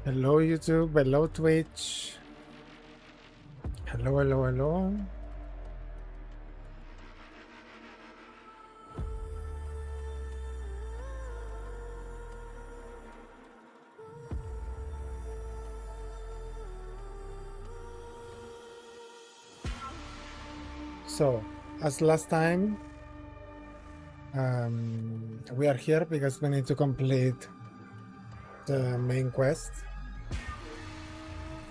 Hello YouTube, hello Twitch. Hello, hello, hello. So, as last time, we are here because we need to complete the main quest.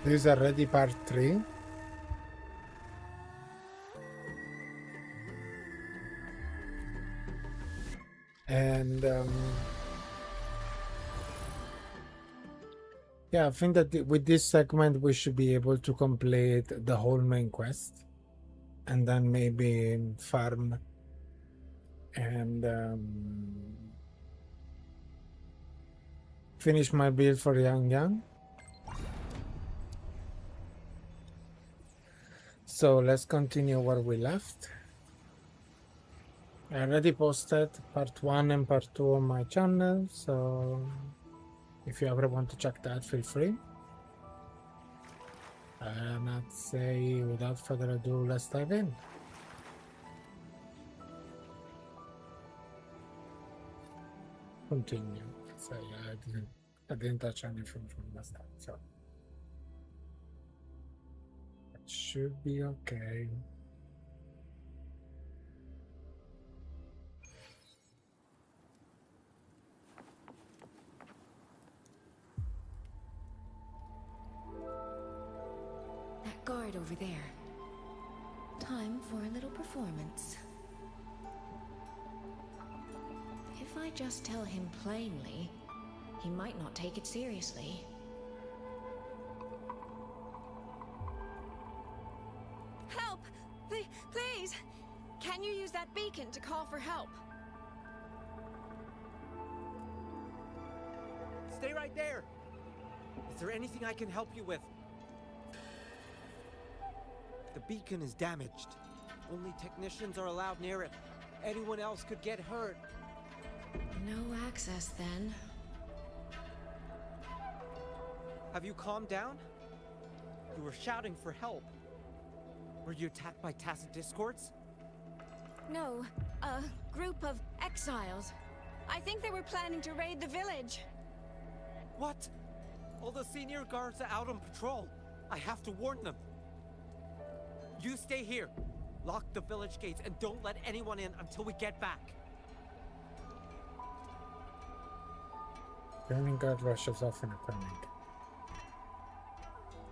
This is already part 3. And yeah, I think that with this segment we should be able to complete the whole main quest and then maybe farm and finish my build for Yang Yang. So let's continue where we left. I already posted part 1 and part 2 on my channel, so if you ever want to check that, feel free. And I'd say, without further ado, let's dive in. Continue. So yeah, I didn't touch anything from last time, so it should be okay. That guard over there. Time for a little performance. If I just tell him plainly, he might not take it seriously. Help! Please! Can you use that beacon to call for help? Stay right there! Is there anything I can help you with? The beacon is damaged. Only technicians are allowed near it. Anyone else could get hurt. No access then. Have you calmed down? You were shouting for help. Were you attacked by tacit discords? No, a group of exiles. I think they were planning to raid the village. What? All the senior guards are out on patrol. I have to warn them. You stay here. Lock the village gates and don't let anyone in until we get back. Burning guard rushes off in a panic.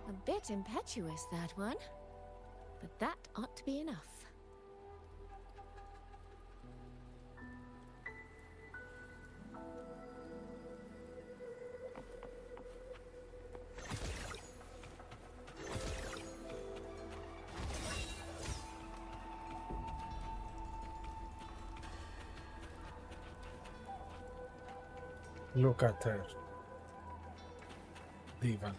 A bit impetuous, that one. But that ought to be enough. Look at her. Diva.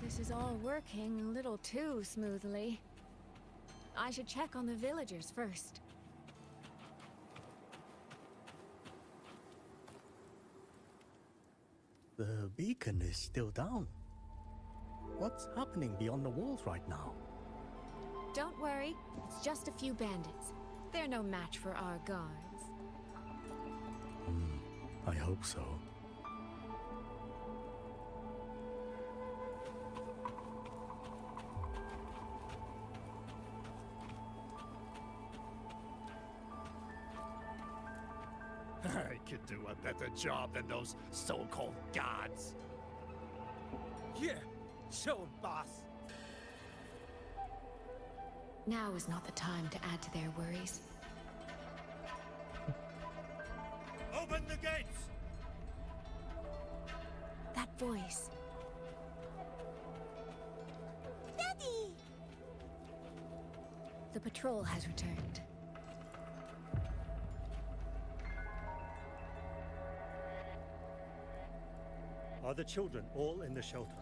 This is all working a little too smoothly. I should check on the villagers first. The beacon is still down. What's happening beyond the walls right now? Don't worry, it's just a few bandits. They're no match for our guards. I hope so. I could do a better job than those so-called gods. Yeah, show 'em, boss. Now is not the time to add to their worries. Open the gates! That voice. Daddy! The patrol has returned. Are the children all in the shelter?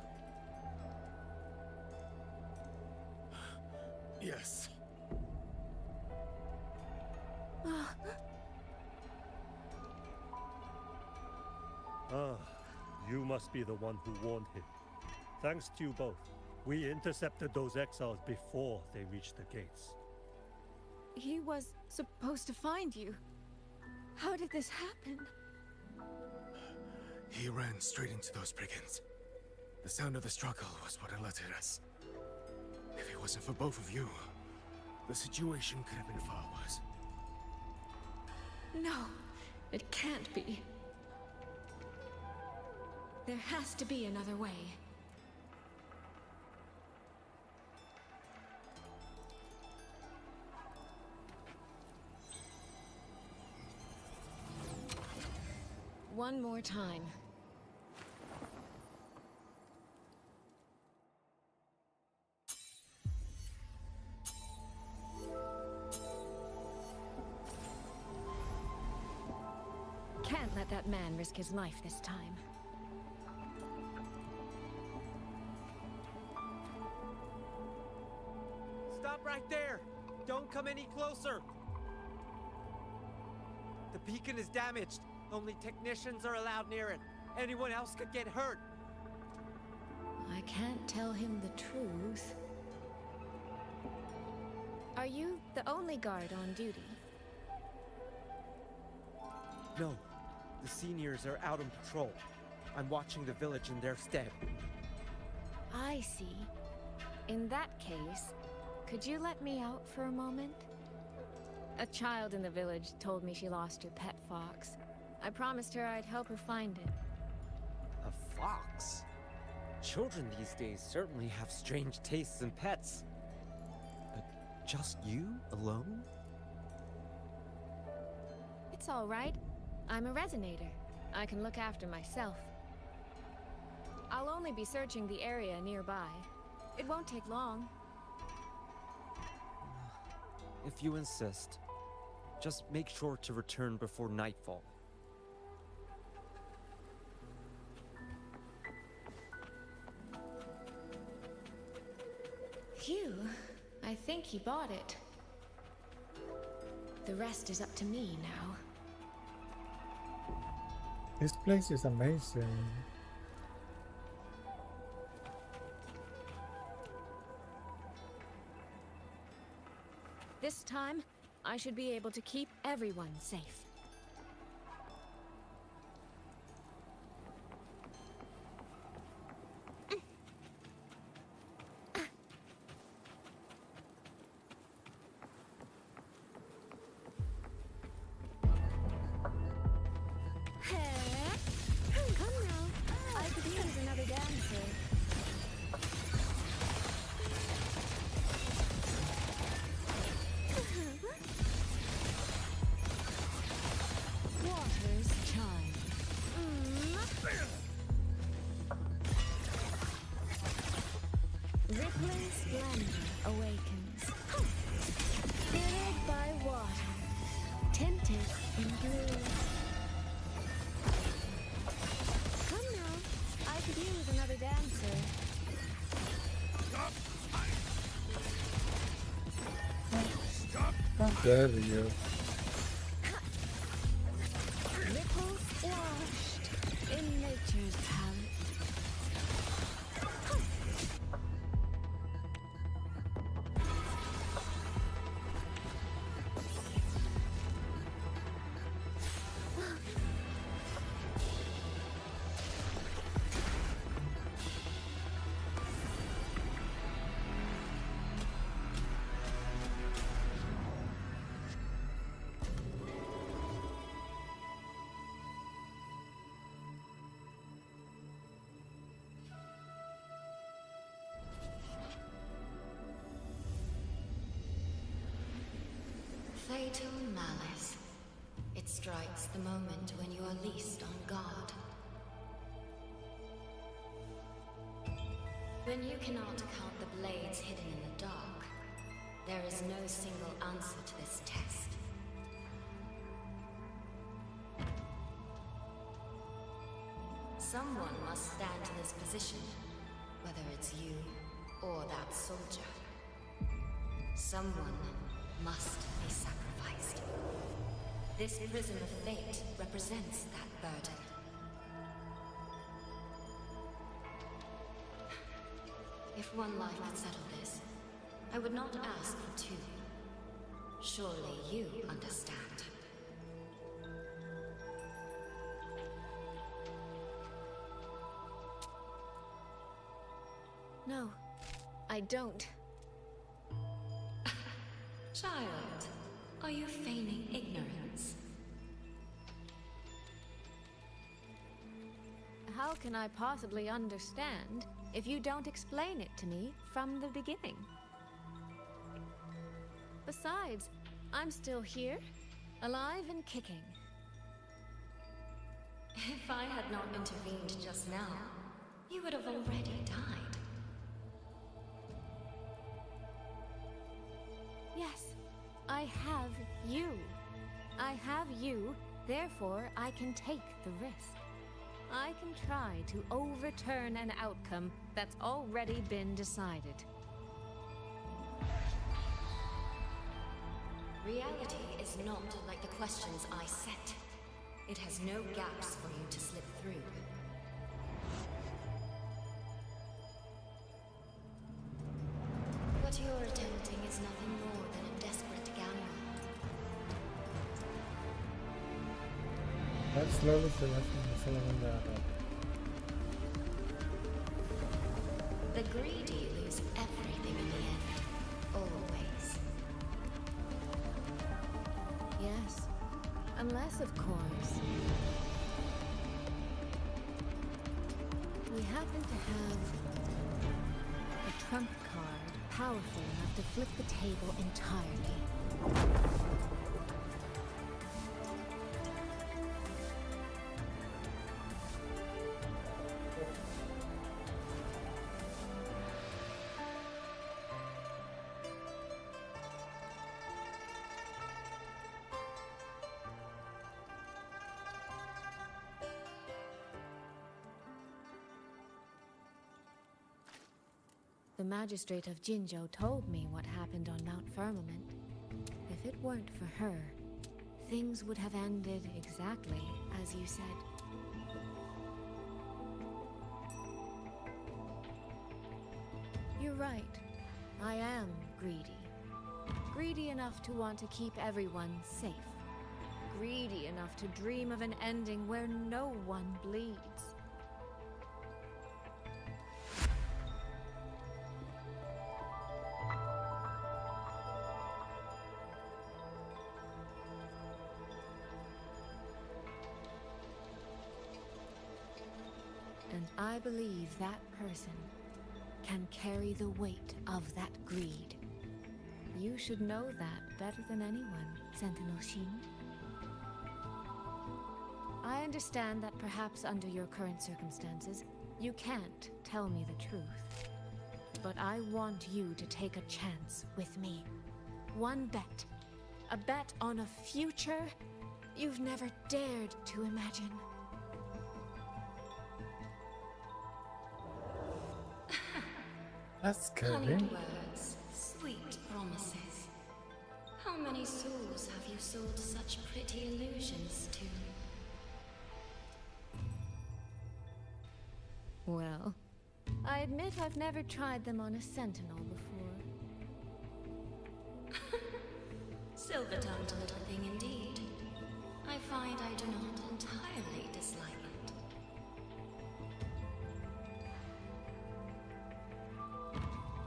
Yes. You must be the one who warned him. Thanks to you both, we intercepted those exiles before they reached the gates. He was supposed to find you. How did this happen? He ran straight into those brigands. The sound of the struggle was what alerted us. If it wasn't for both of you, the situation could have been far worse. No, it can't be. There has to be another way. One more time. Can't let that man risk his life this time. Stop right there! Don't come any closer! The beacon is damaged. Only technicians are allowed near it. Anyone else could get hurt. I can't tell him the truth. Are you the only guard on duty? No, the seniors are out on patrol. I'm watching the village in their stead. I see. In that case, could you let me out for a moment? A child in the village told me she lost her pet fox. I promised her I'd help her find it. A fox? Children these days certainly have strange tastes in pets. But just you alone? It's all right. I'm a resonator. I can look after myself. I'll only be searching the area nearby. It won't take long. If you insist, just make sure to return before nightfall. Phew, I think he bought it. The rest is up to me now. This place is amazing. This time, I should be able to keep everyone safe. Come now, I could use another dancer. Water's chime. Rippling splendor awakens. Filled by water, tinted in blue. Come now, I could use another dancer. How dare you? Ripples washed in nature's palette. Fatal malice. It strikes the moment when you are least on guard. When you cannot count the blades hidden in the dark, there is no single answer to this test. Someone must stand in this position, whether it's you or that soldier. Someone must be sacrificed. This prism of fate represents that burden. If one life could settle this, I would not ask for two. Surely you understand. No, I don't. Child, are you feigning ignorance? How can I possibly understand if you don't explain it to me from the beginning? Besides, I'm still here, alive and kicking. If I had not intervened just now, you would have already died. Yes, I have you. I have you, therefore I can take the risk. I can try to overturn an outcome that's already been decided. Reality is not like the questions I set. It has no gaps for you to slip through. What you're attempting is nothing more than a desperate gamble. Slowly following the The greedy lose everything in the end. Always. Yes, unless, of course, we happen to have a trump card powerful enough to flip the table entirely. The magistrate of Jinzhou told me what happened on Mount Firmament. If it weren't for her, things would have ended exactly as you said. You're right. I am greedy. Greedy enough to want to keep everyone safe. Greedy enough to dream of an ending where no one bleeds. And I believe that person can carry the weight of that greed. You should know that better than anyone, Sentinel Sheen. I understand that perhaps under your current circumstances, you can't tell me the truth. But I want you to take a chance with me. One bet. A bet on a future you've never dared to imagine. That's scary. Honeyed words, sweet promises. How many souls have you sold such pretty illusions to? Well, I admit I've never tried them on a sentinel before. Silver-tongued little thing indeed. I find I do not entirely dislike it.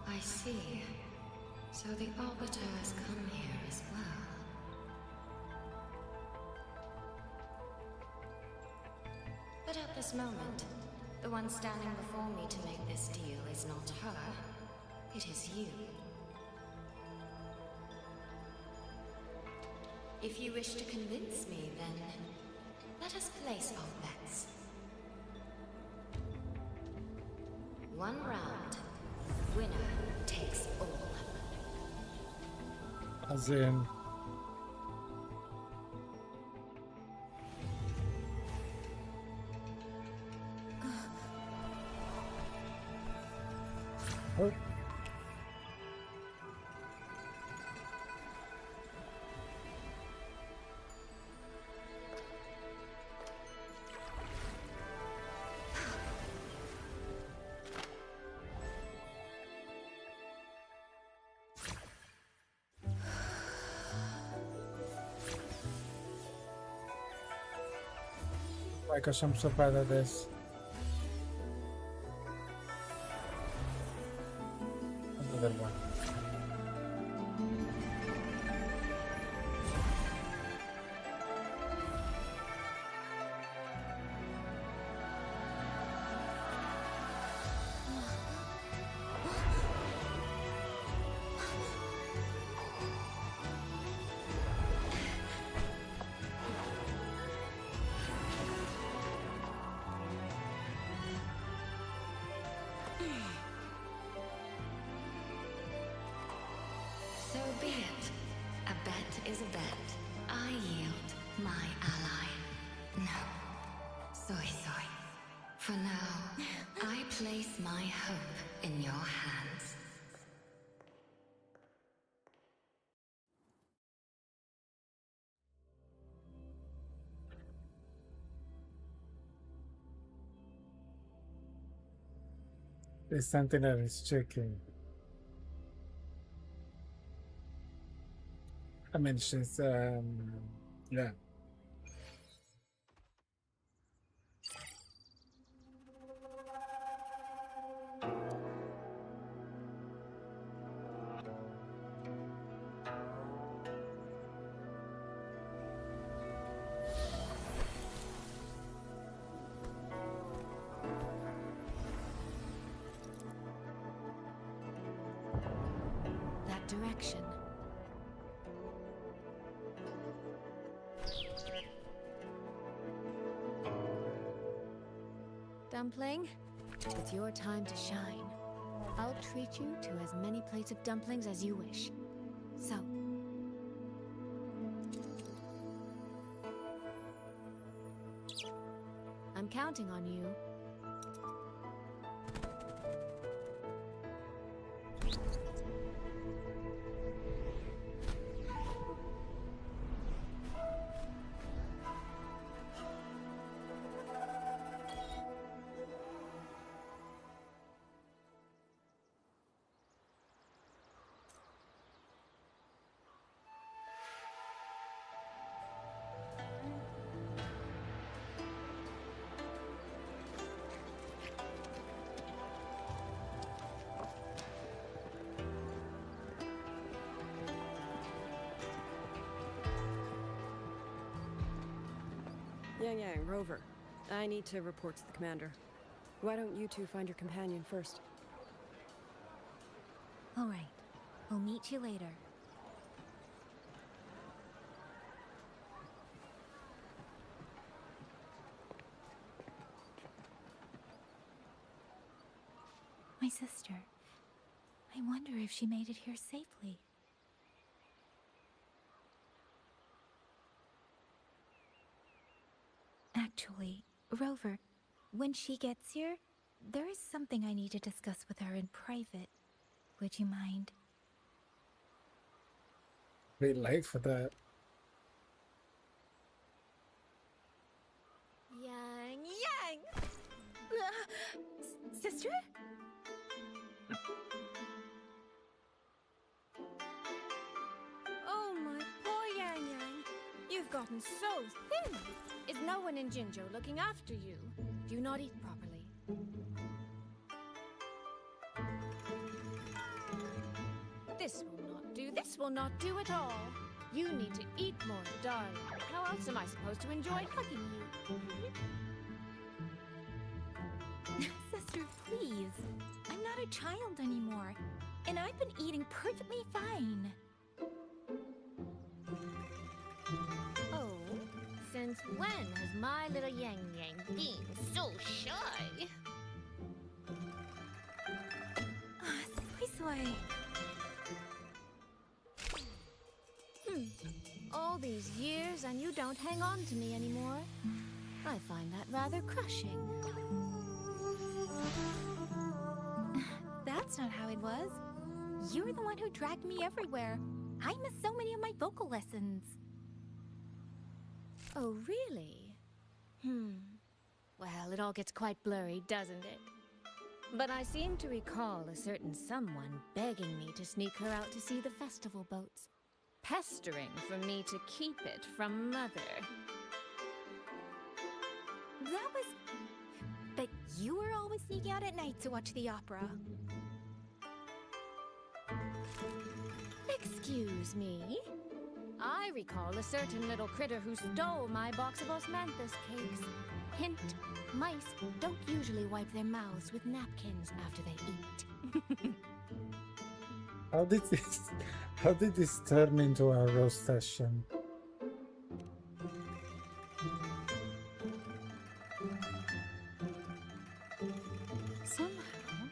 I see. So the Arbiter has come here as well. But at this moment, the one standing before me to make this deal is not her. It is you. If you wish to convince me, then let us place our bets. One round. Winner takes all. As in, oh, my gosh, I'm so bad at this. Another one. So be it. A bet is a bet. I yield my ally. No. Soy. For now, I place my hope in your hands. The sentinel is checking. I mean, she's yeah. That direction. Dumpling, it's your time to shine. I'll treat you to as many plates of dumplings as you wish. So, I'm counting on you. Yang, Rover. I need to report to the commander. Why don't you two find your companion first? All right. We'll meet you later. My sister. I wonder if she made it here safely. Actually, Rover, when she gets here, there is something I need to discuss with her in private. Would you mind? Bit late for that. Yang! Sister? Oh, my poor Yang. You've gotten so thin. Is no one in Jinzhou looking after you? Do you not eat properly? This will not do. This will not do at all. You need to eat more, darling. How else am I supposed to enjoy hugging you? Sister, please. I'm not a child anymore. And I've been eating perfectly fine. Oh, since when has my little Yang been so shy? Soy. All these years and you don't hang on to me anymore. I find that rather crushing. That's not how it was. You were the one who dragged me everywhere. I missed so many of my vocal lessons. Oh, really? Well, it all gets quite blurry, doesn't it? But I seem to recall a certain someone begging me to sneak her out to see the festival boats. Pestering for me to keep it from Mother. That was... But you were always sneaking out at night to watch the opera. Excuse me? I recall a certain little critter who stole my box of osmanthus cakes. Hint, mice don't usually wipe their mouths with napkins after they eat. How did this turn into a roast session? Somehow,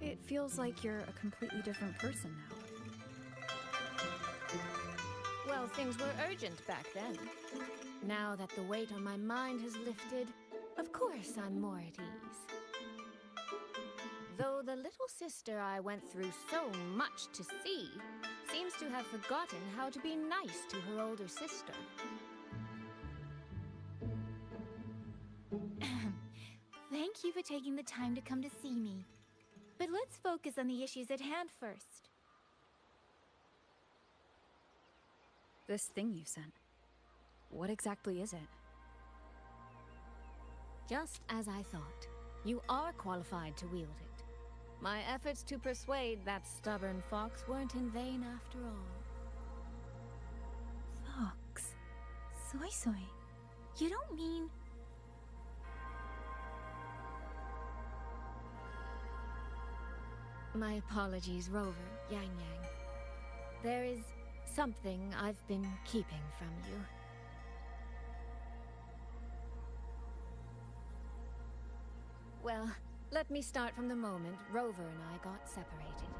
it feels like you're a completely different person now. Well, things were urgent back then. Now that the weight on my mind has lifted, of course I'm more at ease. Though the little sister I went through so much to see seems to have forgotten how to be nice to her older sister. Thank you for taking the time to come to see me. But let's focus on the issues at hand first. This thing you sent, what exactly is it? Just as I thought, you are qualified to wield it. My efforts to persuade that stubborn fox weren't in vain after all. Fox? Soy Soy? You don't mean... My apologies, Rover, Yang Yang. There is something I've been keeping from you. Well, let me start from the moment Rover and I got separated.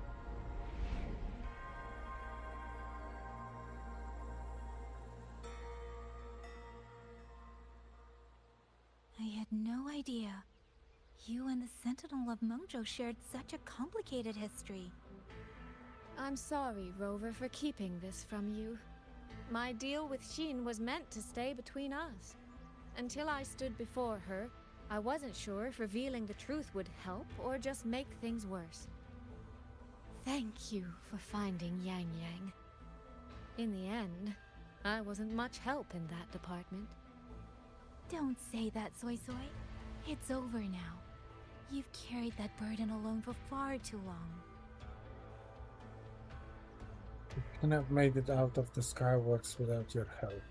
I had no idea. You and the Sentinel of Mengzhou shared such a complicated history. I'm sorry, Rover, for keeping this from you. My deal with Xin was meant to stay between us. Until I stood before her, I wasn't sure if revealing the truth would help or just make things worse. Thank you for finding Yang Yang. In the end, I wasn't much help in that department. Don't say that, Soy Soy. It's over now. You've carried that burden alone for far too long. You couldn't have made it out of the Skyworks without your help.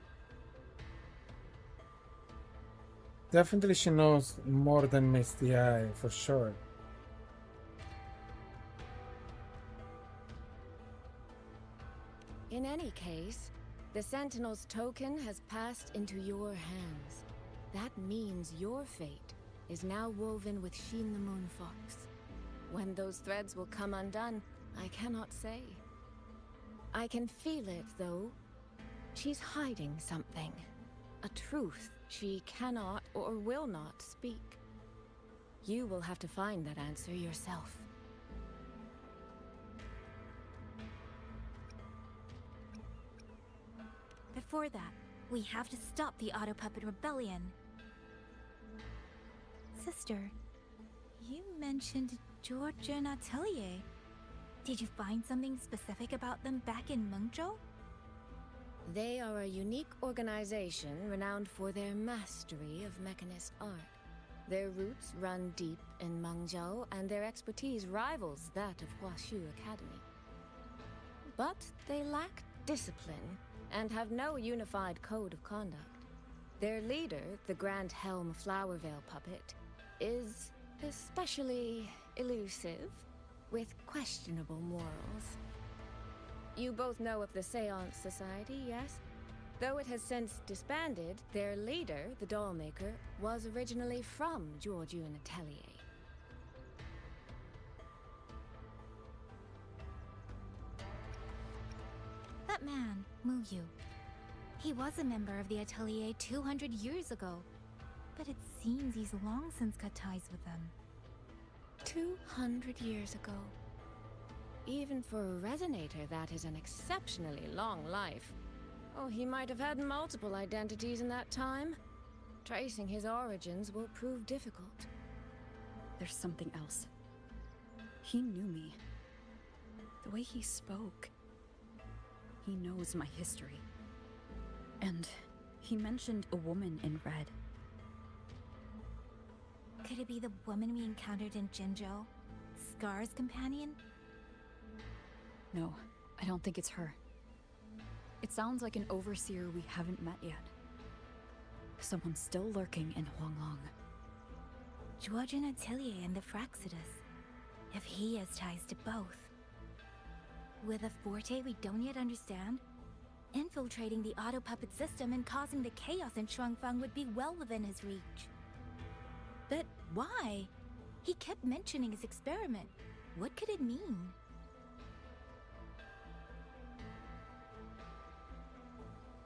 Definitely she knows more than meets the eye, for sure. In any case, the Sentinel's token has passed into your hands. That means your fate is now woven with Xin the Moon Fox. When those threads will come undone, I cannot say. I can feel it, though. She's hiding something. A truth she cannot or will not speak. You will have to find that answer yourself. Before that, we have to stop the Auto Puppet Rebellion. Sister, you mentioned Georgia and Atelier. Did you find something specific about them back in Mengzhou? They are a unique organization renowned for their mastery of mechanist art. Their roots run deep in Mengzhou, and their expertise rivals that of Huashu Academy. But they lack discipline and have no unified code of conduct. Their leader, the Grand Helm Flowervale Puppet, is especially elusive, with questionable morals. You both know of the Seance Society, yes? Though it has since disbanded, their leader, the Dollmaker, was originally from Soryu and Atelier. That man, Muyu. He was a member of the Atelier 200 years ago, but it seems he's long since cut ties with them. 200 years ago. Even for a resonator, that is an exceptionally long life. Oh, he might have had multiple identities in that time. Tracing his origins will prove difficult. There's something else. He knew me. The way he spoke. He knows my history. And he mentioned a woman in red. Could it be the woman we encountered in Jinzhou? Scar's companion? No, I don't think it's her. It sounds like an overseer we haven't met yet. Someone still lurking in Huanglong. Georgian Atelier and the Fraxidus. If he has ties to both. With a forte we don't yet understand, infiltrating the auto puppet system and causing the chaos in Shuangfang would be well within his reach. But why? He kept mentioning his experiment. What could it mean?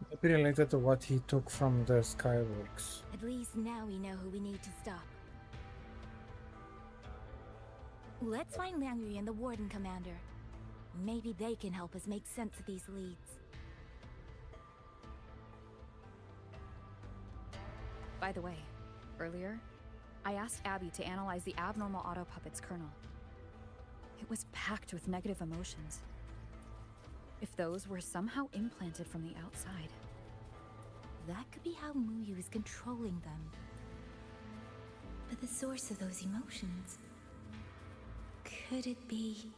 Maybe related to what he took from the Skyworks. At least now we know who we need to stop. Let's find Liang Yu and the Warden Commander. Maybe they can help us make sense of these leads. By the way, earlier, I asked Abby to analyze the abnormal auto puppet's kernel. It was packed with negative emotions. If those were somehow implanted from the outside. That could be how Muyu is controlling them. But the source of those emotions... could it be...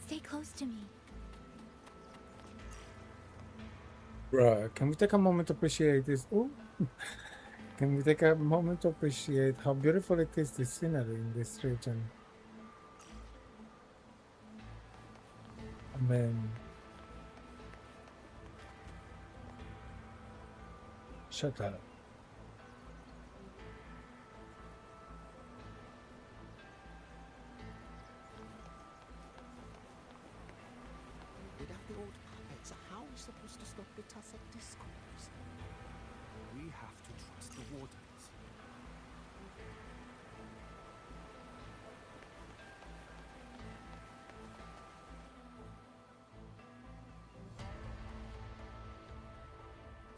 Stay close to me. Bruh, can we take a moment to appreciate this? Ooh. Can we take a moment to appreciate how beautiful it is, the scenery in this region? Amen. Shut up. Without the old puppets, how are we supposed to stop the Tacit discourse? We have to trust the wardens.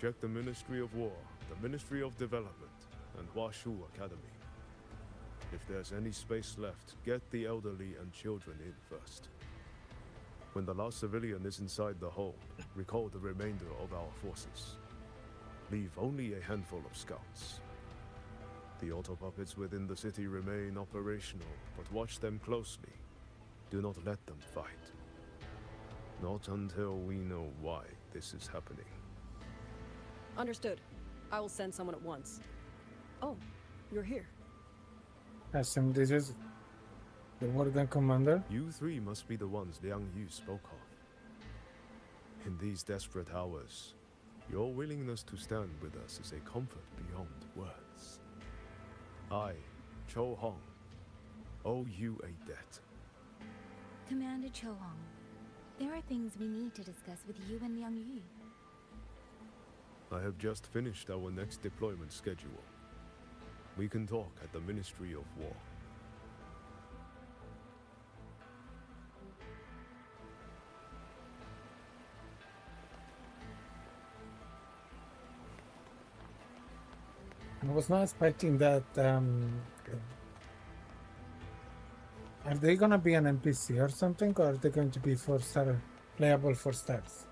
Check the Ministry of War, the Ministry of Development, and Huashu Academy. If there's any space left, get the elderly and children in first. When the last civilian is inside the hole, recall the remainder of our forces. Leave only a handful of scouts. The auto puppets within the city remain operational, but watch them closely. Do not let them fight. Not until we know why this is happening. Understood. I will send someone at once. Oh, you're here. Hassan, this is the Warden Commander. You three must be the ones Liang Yu spoke of. In these desperate hours, your willingness to stand with us is a comfort beyond words. I, Cho Hong, owe you a debt. Commander Cho Hong, there are things we need to discuss with you and Liang Yu. I have just finished our next deployment schedule. We can talk at the Ministry of War. I was not expecting that. Are they gonna be an NPC or something, or are they going to be playable for stars?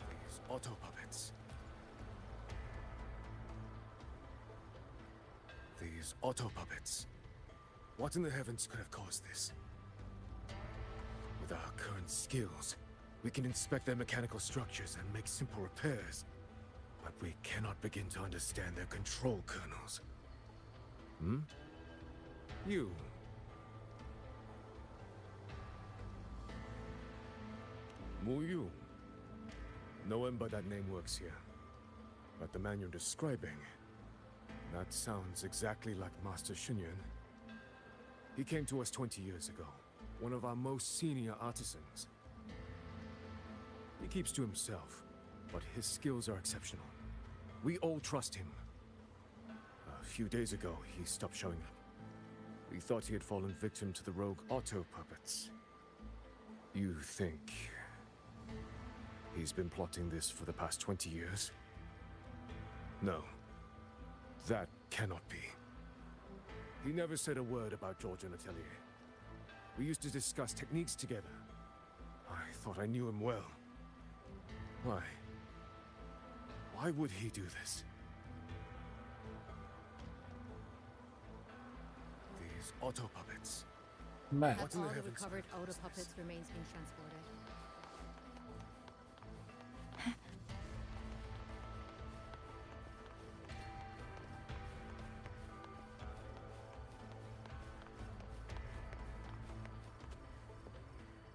These auto puppets. These auto puppets. What in the heavens could have caused this? With our current skills, we can inspect their mechanical structures and make simple repairs. But we cannot begin to understand their control kernels. You. Muyu. No one but that name works here. But the man you're describing, that sounds exactly like Master Xunyan. He came to us 20 years ago, one of our most senior artisans. He keeps to himself, but his skills are exceptional. We all trust him. A few days ago, he stopped showing up. We thought he had fallen victim to the rogue auto puppets. You think... He's been plotting this for the past 20 years? No. That cannot be. He never said a word about Georgian Atelier. We used to discuss techniques together. I thought I knew him well. Why? Why would he do this? These auto puppets. Man. That's in the all the heavens recovered are auto these? puppets remains being transported.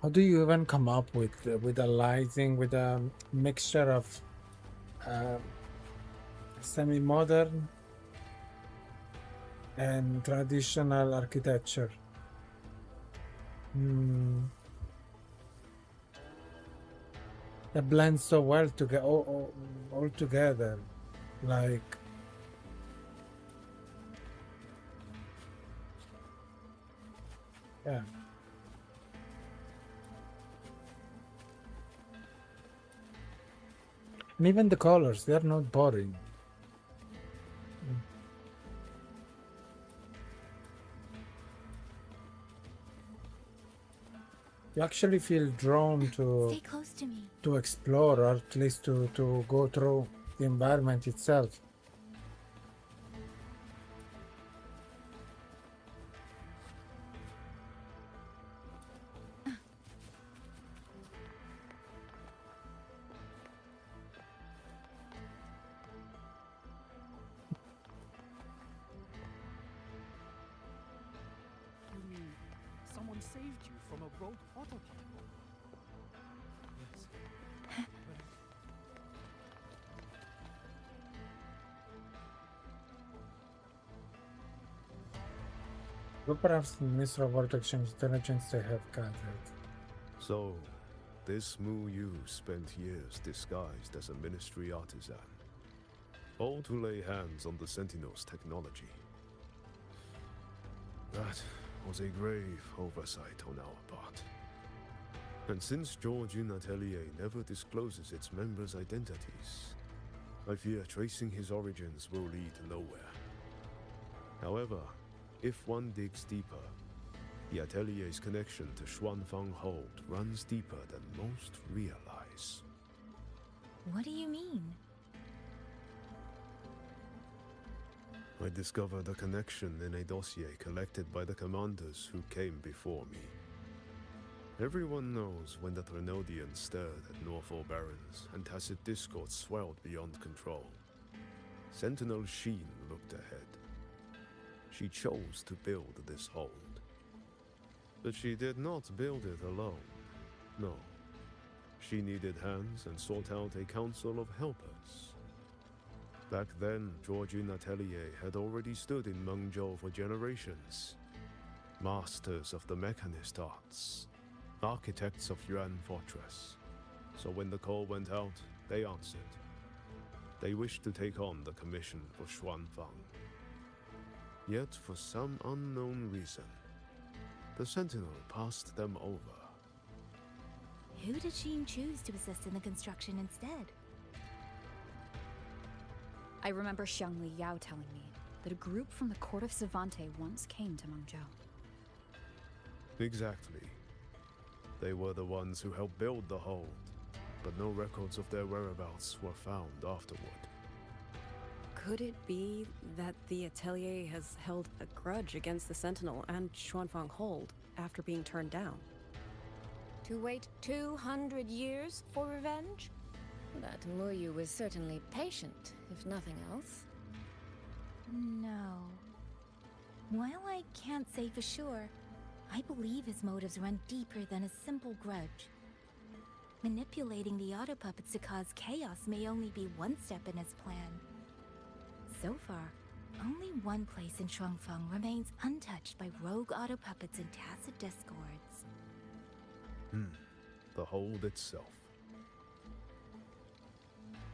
How do you even come up with a lighting with a mixture of semi-modern and traditional architecture? It blends so well together, all together, like. Yeah. And even the colors, they are not boring. You actually feel drawn Stay close to me. to explore, or at least to go through the environment itself. You mean someone saved you from a rogue autopilot? Yes. But perhaps the Minister of World Exchange Intelligence they have gathered. So, this Mu Yu spent years disguised as a ministry artisan, all to lay hands on the Sentinel's technology. That was a grave oversight on our part. And since Georgian Atelier never discloses its members' identities, I fear tracing his origins will lead nowhere. However, if one digs deeper, the Atelier's connection to Xuanfang Hold runs deeper than most realize. What do you mean? I discovered a connection in a dossier collected by the commanders who came before me. Everyone knows when the Trinodians stirred at Norfolk Barrens and tacit discord swelled beyond control. Sentinel Sheen looked ahead. She chose to build this hold. But she did not build it alone. No. She needed hands and sought out a council of helpers. Back then, Georgian Atelier had already stood in Mengzhou for generations. Masters of the mechanist arts. Architects of Yuan Fortress. So when the call went out, they answered. They wished to take on the commission for Xuanfang. Yet, for some unknown reason, the Sentinel passed them over. Who did Sheen choose to assist in the construction instead? I remember Xiangli Yao telling me that a group from the court of Savante once came to Mengzhou. Exactly. They were the ones who helped build the hold, but no records of their whereabouts were found afterward. Could it be that the Atelier has held a grudge against the Sentinel and Xuanfang Hold after being turned down? To wait 200 years for revenge? That Mu Yu was certainly patient, if nothing else. No. While I can't say for sure, I believe his motives run deeper than a simple grudge. Manipulating the auto puppets to cause chaos may only be one step in his plan. So far, only one place in Shuangfeng remains untouched by rogue auto puppets and tacit discords. The hold itself.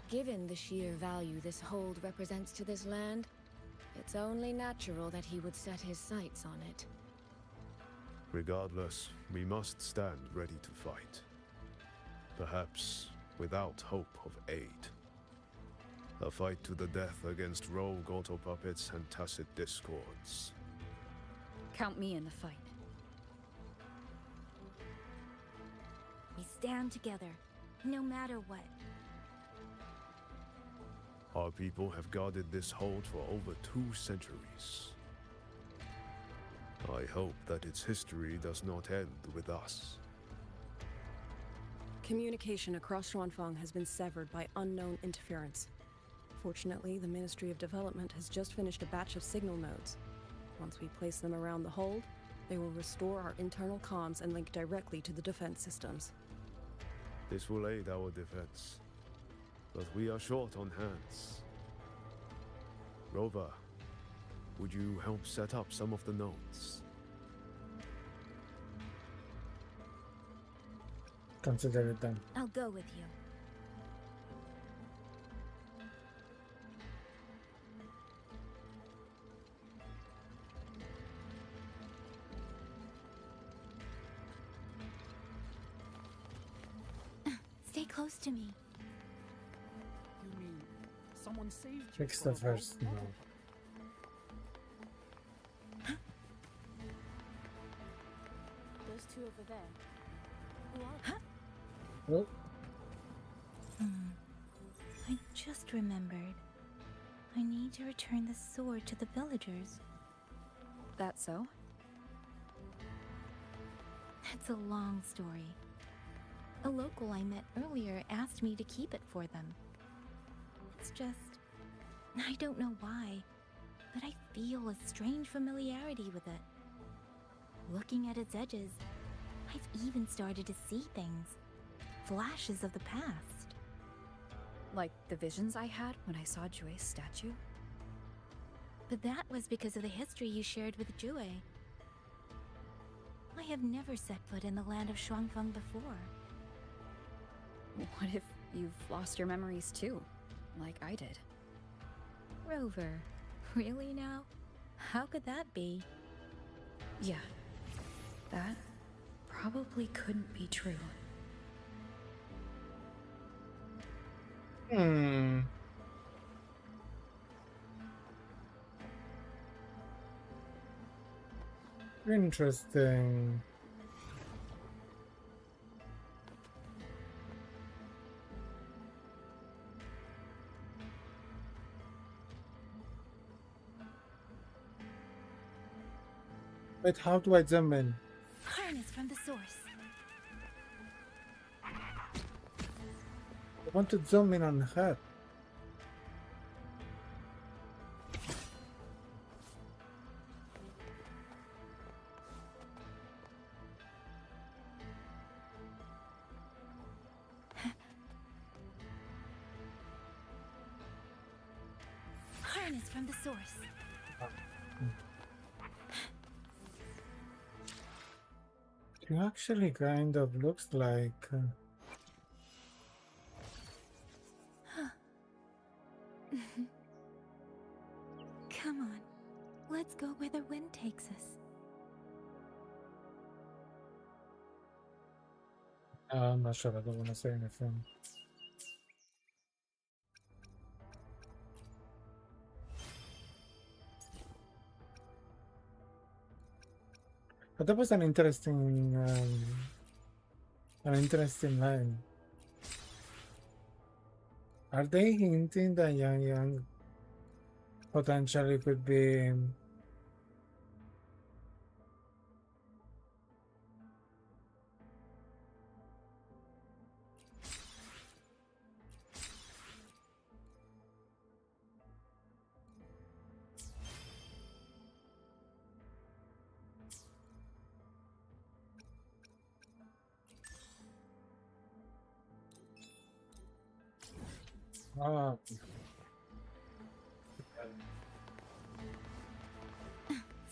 Given the sheer value this hold represents to this land, it's only natural that he would set his sights on it. Regardless, we must stand ready to fight. Perhaps without hope of aid. A fight to the death against rogue auto puppets and tacit discords. Count me in the fight. We stand together, no matter what. Our people have guarded this hold for over 2 centuries. I hope that its history does not end with us. Communication across Xuanfang has been severed by unknown interference. Fortunately, the Ministry of Development has just finished a batch of signal nodes. Once we place them around the hold, they will restore our internal comms and link directly to the defense systems. This will aid our defense, but we are short on hands. Rover, would you help set up some of the nodes? Consider it done. I'll go with you. Stay close to me. You mean someone saved you Fix from the a rogue first autopilot? node. Those two over there. Who are they? Oh, I just remembered. I need to return the sword to the villagers. That so? It's a long story. A local I met earlier asked me to keep it for them. It's just... I don't know why, but I feel a strange familiarity with it. Looking at its edges, I've even started to see things. Flashes of the past. Like the visions I had when I saw Jue's statue? But that was because of the history you shared with Jue. I have never set foot in the land of Xuanfang before. What if you've lost your memories too, like I did? Rover, really now? How could that be? Yeah, that probably couldn't be true. Interesting. Wait, how do I zoom in? Harness from the source. I want to zoom in on her. Harness from the source. She actually kind of looks like... Come on, let's go where the wind takes us. I'm not sure, I don't want to say anything. But that was an interesting line. Are they hinting that Yang potentially could be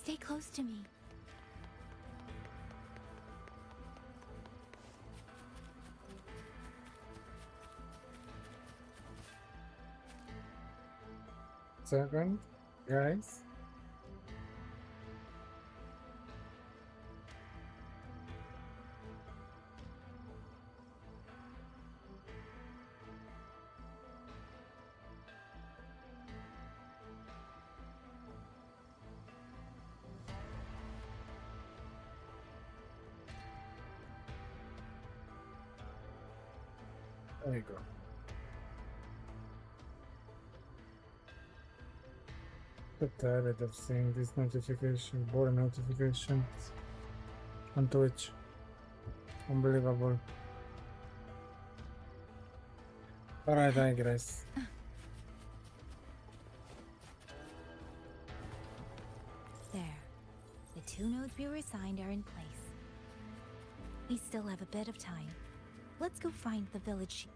Stay close to me. second, guys? There you go. So tired of seeing this notification, boring notification on Twitch. Unbelievable. Alright, I digress. There. The 2 nodes we were assigned are in place. We still have a bit of time. Let's go find the village.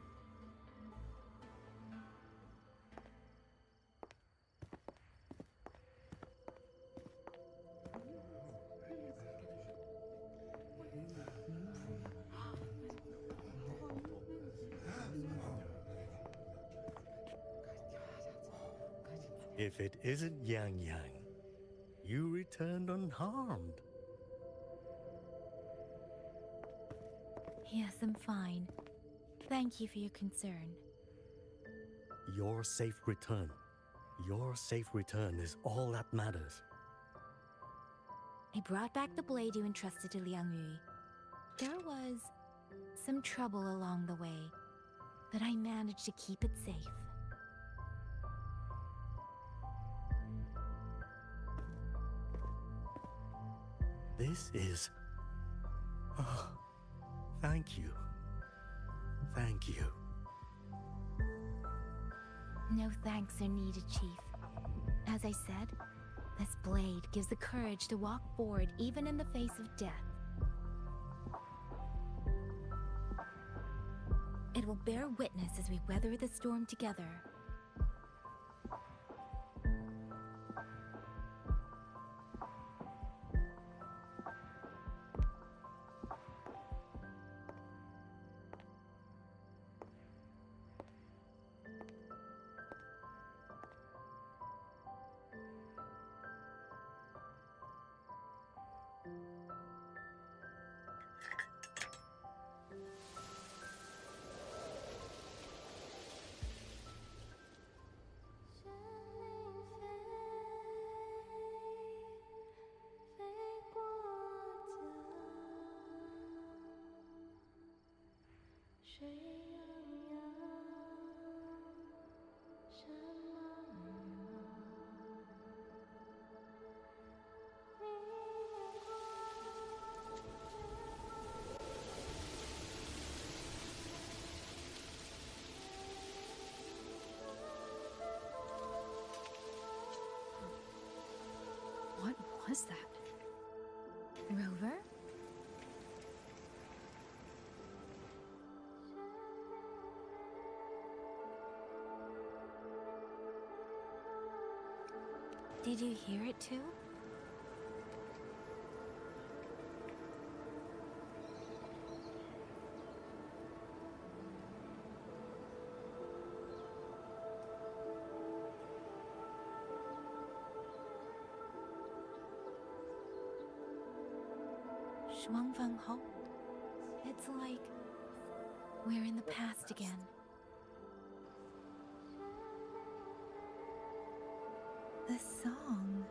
If it isn't Yang Yang, you returned unharmed. Yes, I'm fine. Thank you for your concern. Your safe return. Your safe return is all that matters. I brought back the blade you entrusted to Liang Yu. There was some trouble along the way, but I managed to keep it safe. This is... Oh, thank you. Thank you. No thanks are needed, Chief. As I said, this blade gives the courage to walk forward even in the face of death. It will bear witness as we weather the storm together. What was that? Rover? Did you hear it too? Shuangfeng Hold. It's like we're in the past again. The song.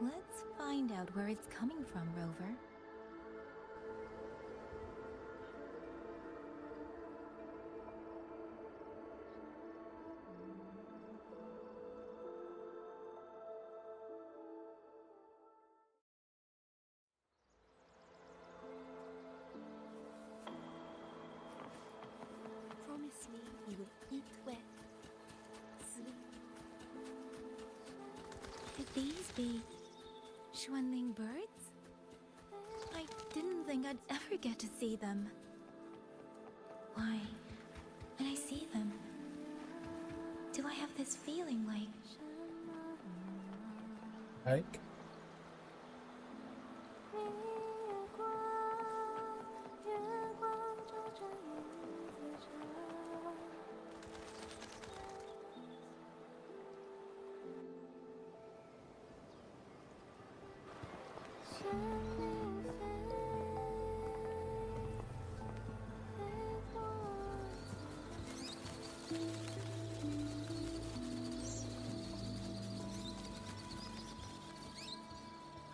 Let's find out where it's coming from, Rover. Promise me you will eat well. Sleep. Could these be Xuanling birds? I didn't think I'd ever get to see them. Why, when I see them, do I have this feeling like... Like?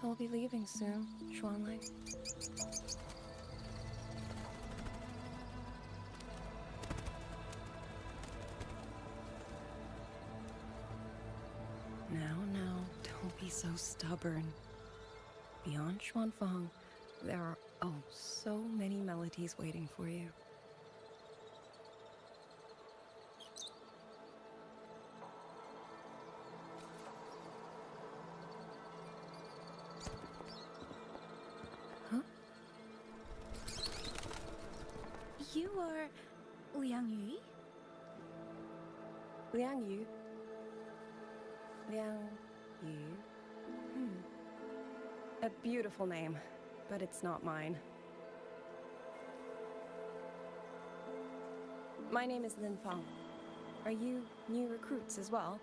I'll be leaving soon, Xuanling. so stubborn. Beyond Xuanfang, there are, oh, so many melodies waiting for you. Huh? You are Liang Yu? Liang Yu? Liang Yu? A beautiful name, but it's not mine. My name is Lin Fang. Are you new recruits as well?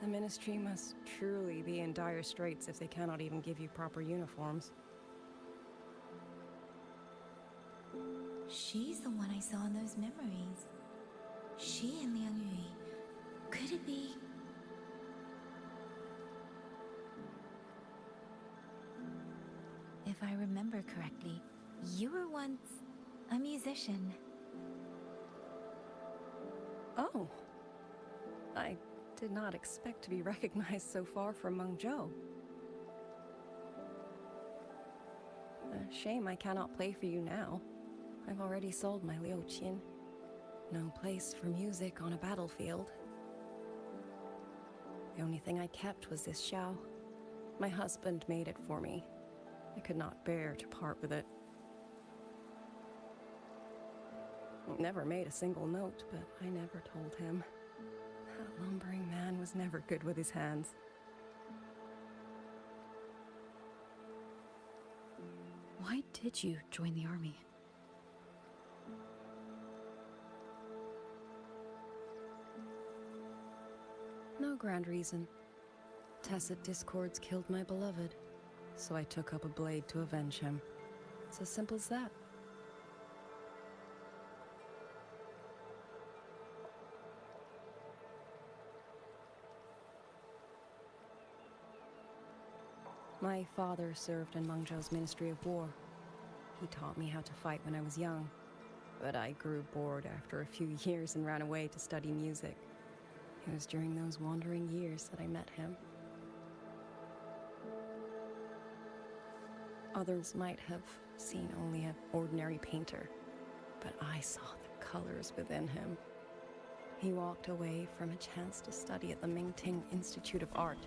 The Ministry must truly be in dire straits if they cannot even give you proper uniforms. She's the one I saw in those memories. She and Liang Yu. Could it be? If I remember correctly, you were once a musician. Oh. I did not expect to be recognized so far from Mengzhou. A shame I cannot play for you now. I've already sold my Liuqin. No place for music on a battlefield. The only thing I kept was this xiao. My husband made it for me. I could not bear to part with it. Never made a single note, but I never told him. That lumbering man was never good with his hands. Why did you join the army? No grand reason. Tacit discords killed my beloved, so I took up a blade to avenge him. It's as simple as that. My father served in Mengzhou's Ministry of War. He taught me how to fight when I was young, but I grew bored after a few years and ran away to study music. It was during those wandering years that I met him. Others might have seen only an ordinary painter, but I saw the colors within him. He walked away from a chance to study at the Mingting Institute of Art,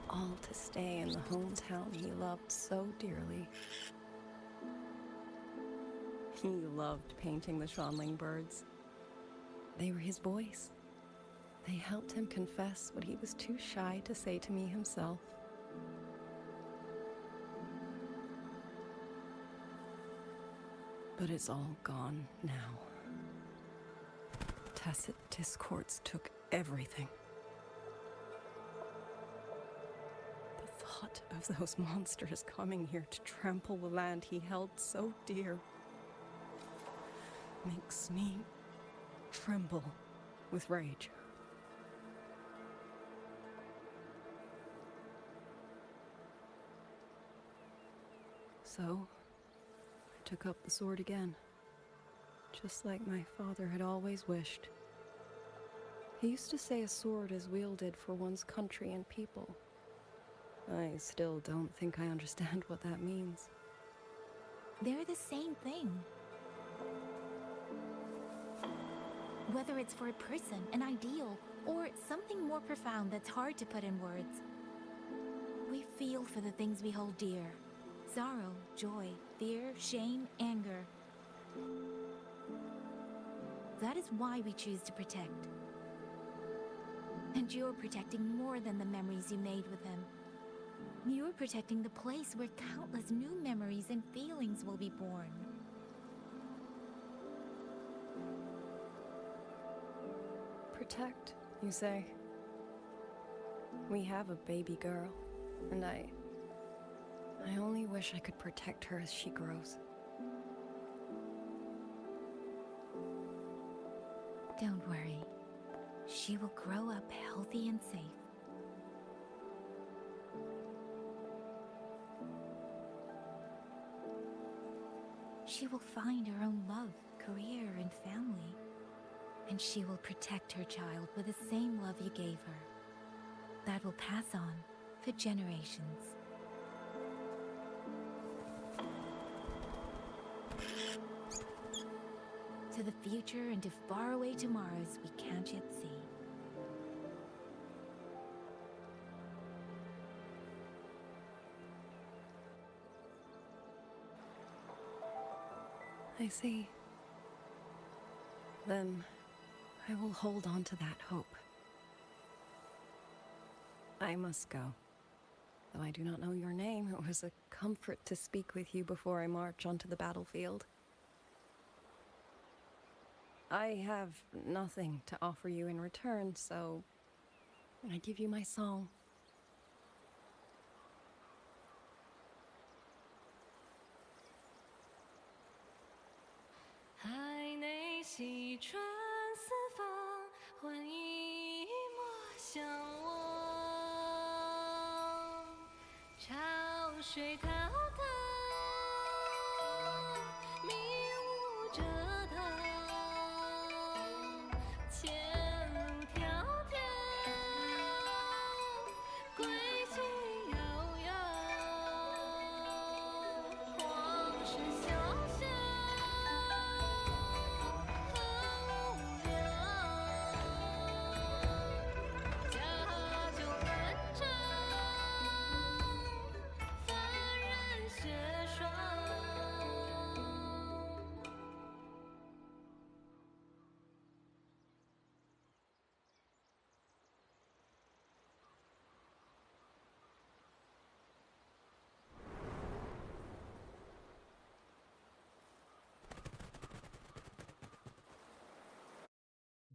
all to stay in the hometown he loved so dearly. He loved painting the Shanling birds. They were his voice. They helped him confess what he was too shy to say to me himself. But it's all gone now. Tacit discords took everything. The thought of those monsters coming here to trample the land he held so dear makes me tremble with rage. So, I took up the sword again, just like my father had always wished. He used to say a sword is wielded for one's country and people. I still don't think I understand what that means. They're the same thing. Whether it's for a person, an ideal, or something more profound that's hard to put in words. We feel for the things we hold dear. Sorrow, joy, fear, shame, anger. That is why we choose to protect. And you're protecting more than the memories you made with him. You're protecting the place where countless new memories and feelings will be born. Protect, you say? We have a baby girl, and I only wish I could protect her as she grows. Don't worry. She will grow up healthy and safe. She will find her own love, career, and family. And she will protect her child with the same love you gave her. that will pass on for generations. To the future and to faraway tomorrows we can't yet see. I see. Then I will hold on to that hope. I must go. Though I do not know your name, it was a comfort to speak with you before I march onto the battlefield. I have nothing to offer you in return, so I give you my song.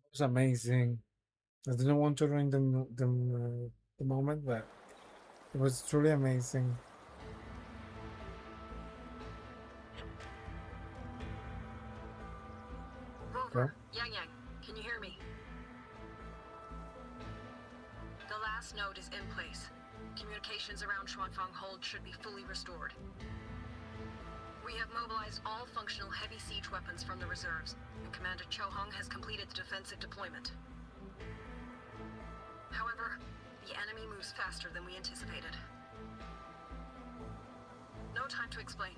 It was amazing. I didn't want to ruin the moment, but it was truly amazing. Rover, Yang Yang, can you hear me? The last node is in place. Communications around Shuanfeng Hold should be fully restored. We have mobilized all functional heavy siege weapons from the reserves, and Commander Chohong has completed the defensive deployment. However, the enemy moves faster than we anticipated. No time to explain.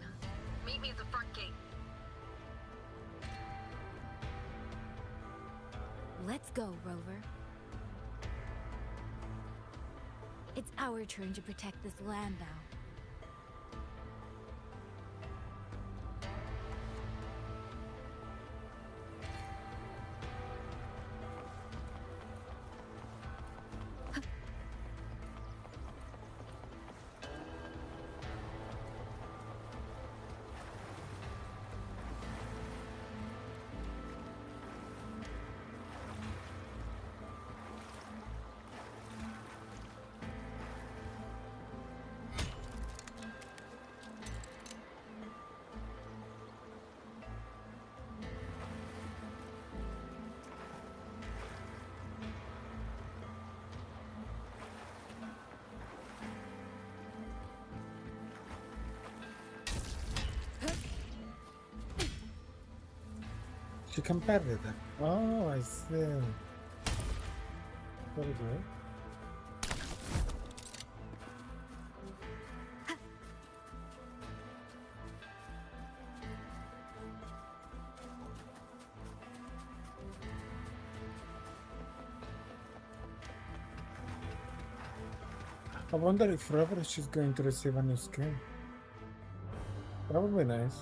Meet me at the front gate. Let's go, Rover. It's our turn to protect this land now. She compared it. Oh, I see. Very good. I wonder if forever she's going to receive a new skin. That would be nice.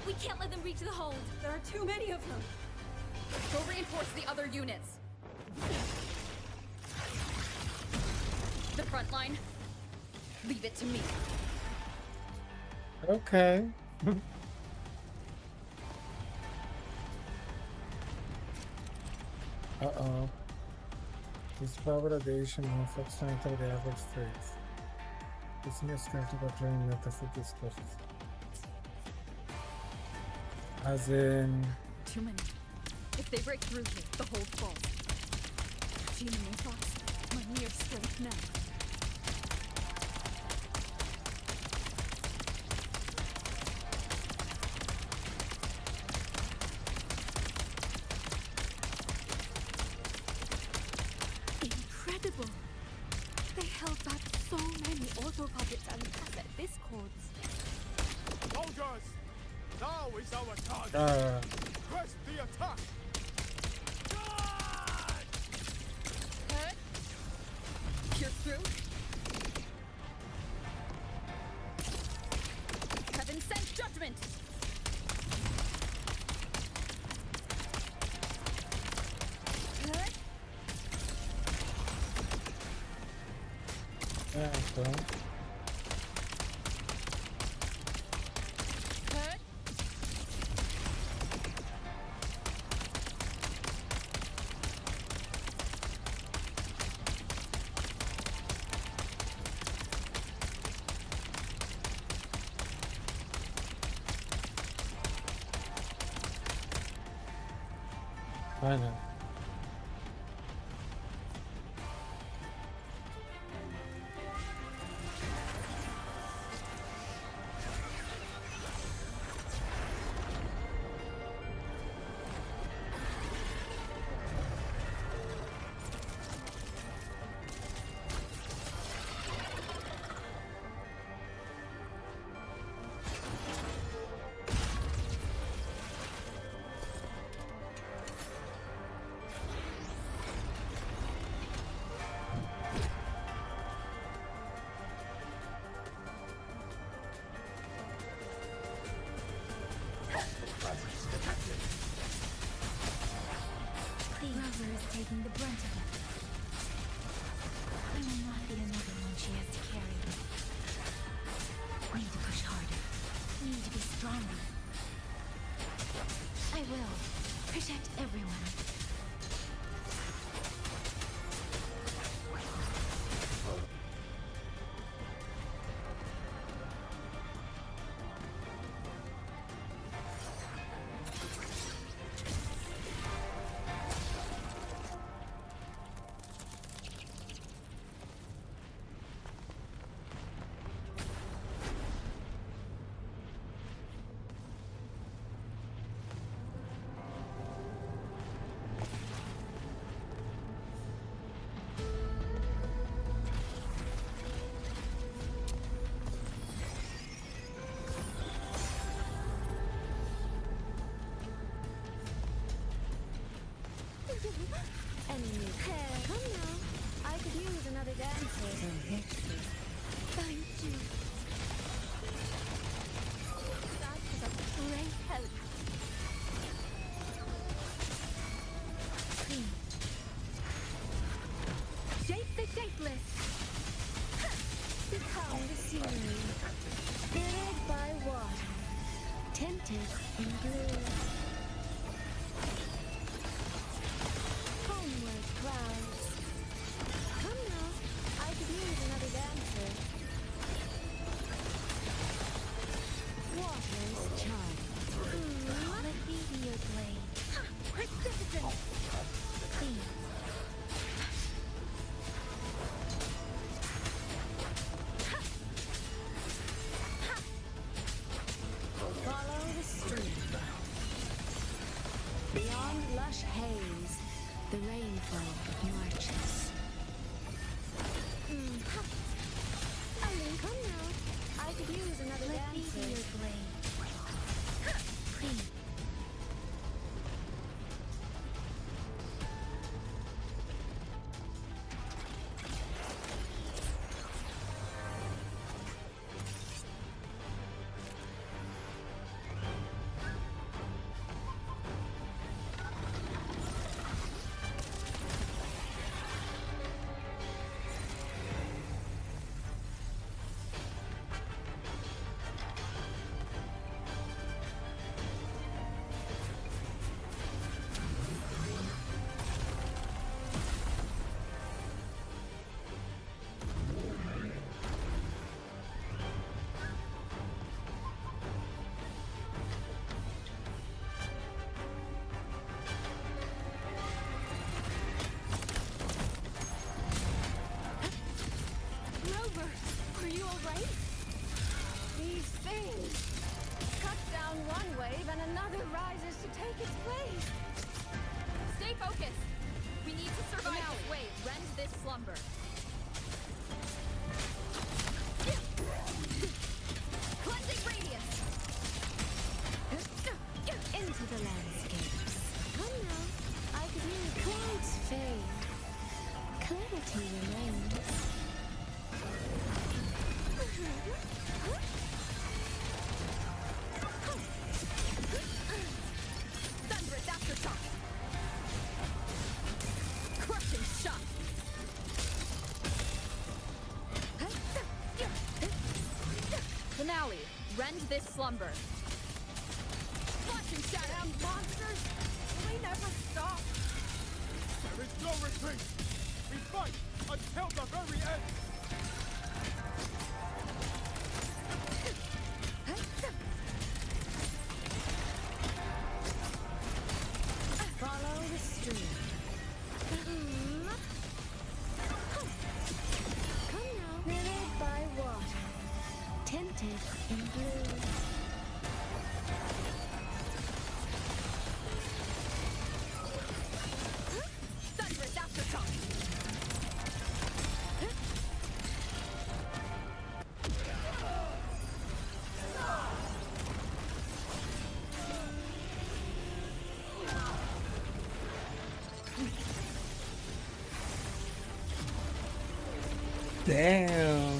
We can't let them reach the hold. There are too many of them. Go reinforce the other units. The front line. Leave it to me. Okay. Uh-oh. This power radiation affects the average traits. This new skill to control metaphor discourses. As in... Too many. If they break through here, the hold falls. Genie Fox, my mere strength now. Incredible! They held back so many auto puppets and cassette discords. Soldiers! Now is our time! Press the attack! Hurt. Pierce through. Heaven sent judgment! Hurt. Yeah, so... Hurt. Why not? Lover is taking the brunt of it. I will not be another one she has to carry. Need to push harder. Need to be stronger. I will protect everyone. Enemy pair. Come now. I could use another dancer. Thank you. That was a great help. Shape the shapeless! Become the scenery. Filled by water. Tinted in blue. Homeward clouds. Come now. I could use another dancer. Water's charm. Let me be your blade. Precipitant! Please. Follow the stream. Beyond lush haze, the rainfall marches. I mean, come now. I could use another Let me be dancer. your blade. Please. shot! Crushing shot! Finale, rend this slumber. Flashing shot! Damn monsters! Will they never stop? There is no retreat! We fight until the very end! Follow the stream. Come now. Mirrored by water, tinted in blue. Thunderous aftershock! Damn.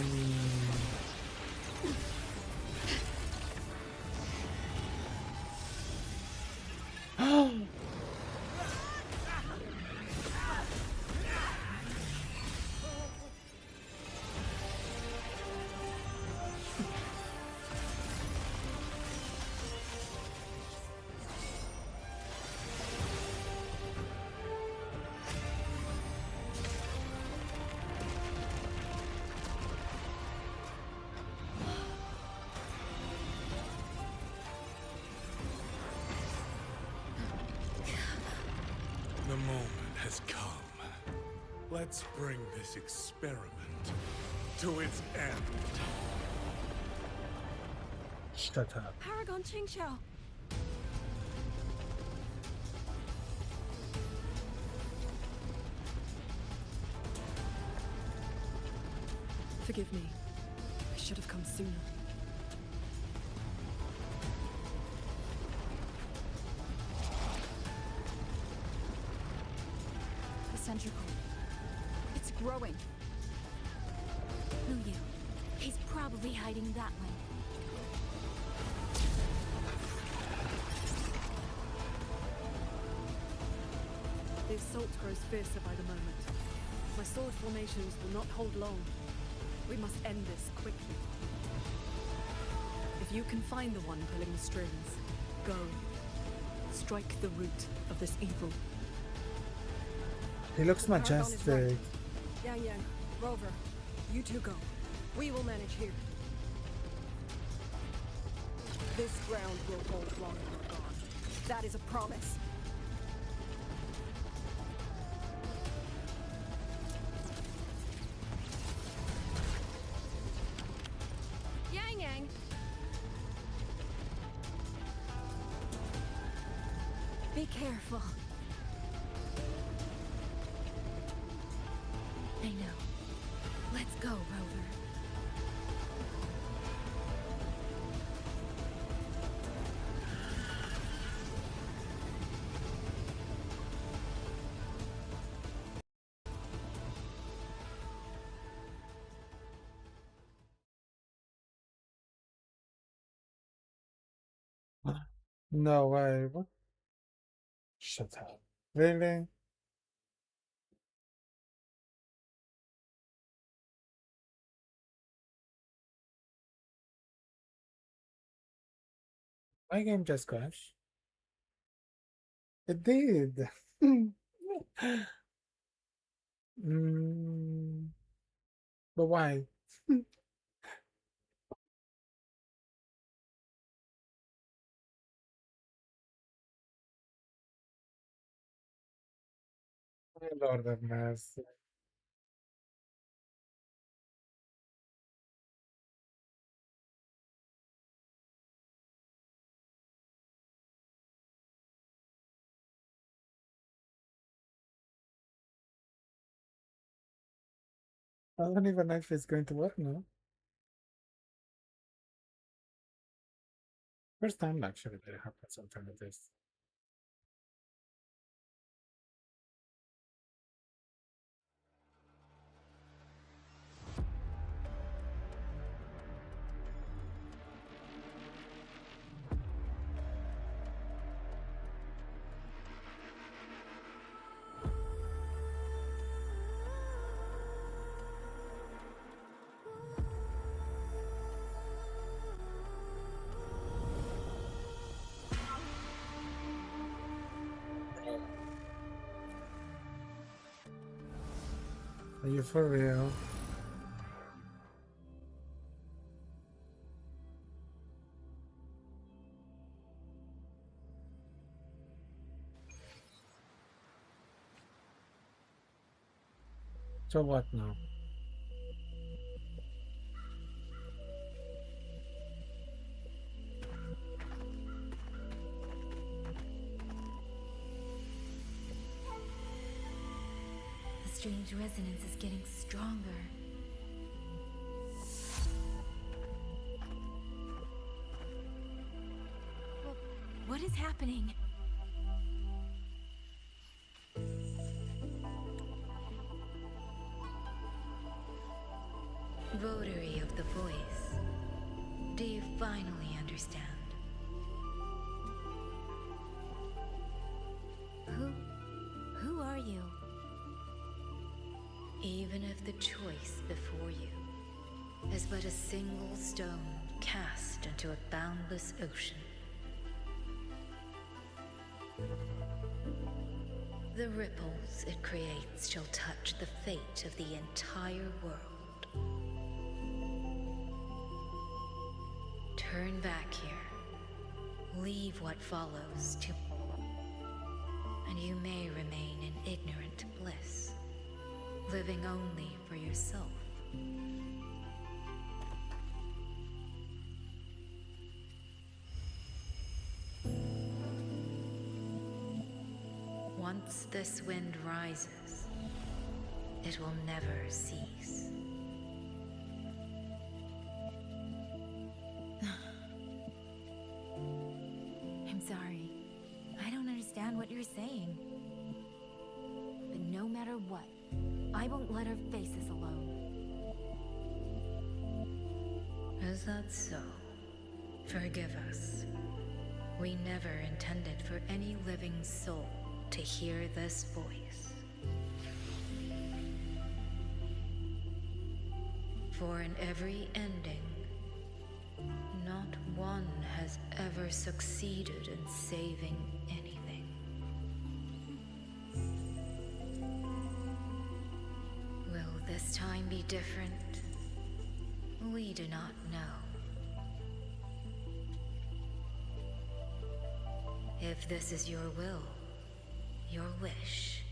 The moment has come. Let's bring this experiment to its end. Shut up. Paragon Qingxiao! Forgive me. I should have come sooner. The centricle. It's growing. Liuk. He's probably hiding that one. The assault grows fiercer by the moment. My sword formations will not hold long. We must end this quickly. If you can find the one pulling the strings, go. Strike the root of this evil. He looks Paragon is majestic. right. Yang Yang, Rover, you two go. We will manage here. This ground will hold long you're gone. That is a promise. Yang Yang. Be careful. I know. Let's go, Rover. No way. What? Shut up. Really? My game just crashed. It did. Mm, but why? Lord of mercy. I don't even know if it's going to work now. First time actually that it happens something like this. Are you for real? So what now? The strange resonance is getting stronger. What is happening? Votary of the voice. Do you finally understand? Who are you? Even if the choice before you is but a single stone cast into a boundless ocean, the ripples it creates shall touch the fate of the entire world. Turn back here. Leave what follows to... and you may remain in ignorant bliss, living only for yourself. Once this wind rises, it will never cease. I'm sorry. I don't understand what you're saying. But no matter what, I won't let her face this alone. Is that so? Forgive us. We never intended for any living soul to hear this voice. For in every ending, not one has ever succeeded in saving anything. Will this time be different? We do not know. If this is your will, your wish,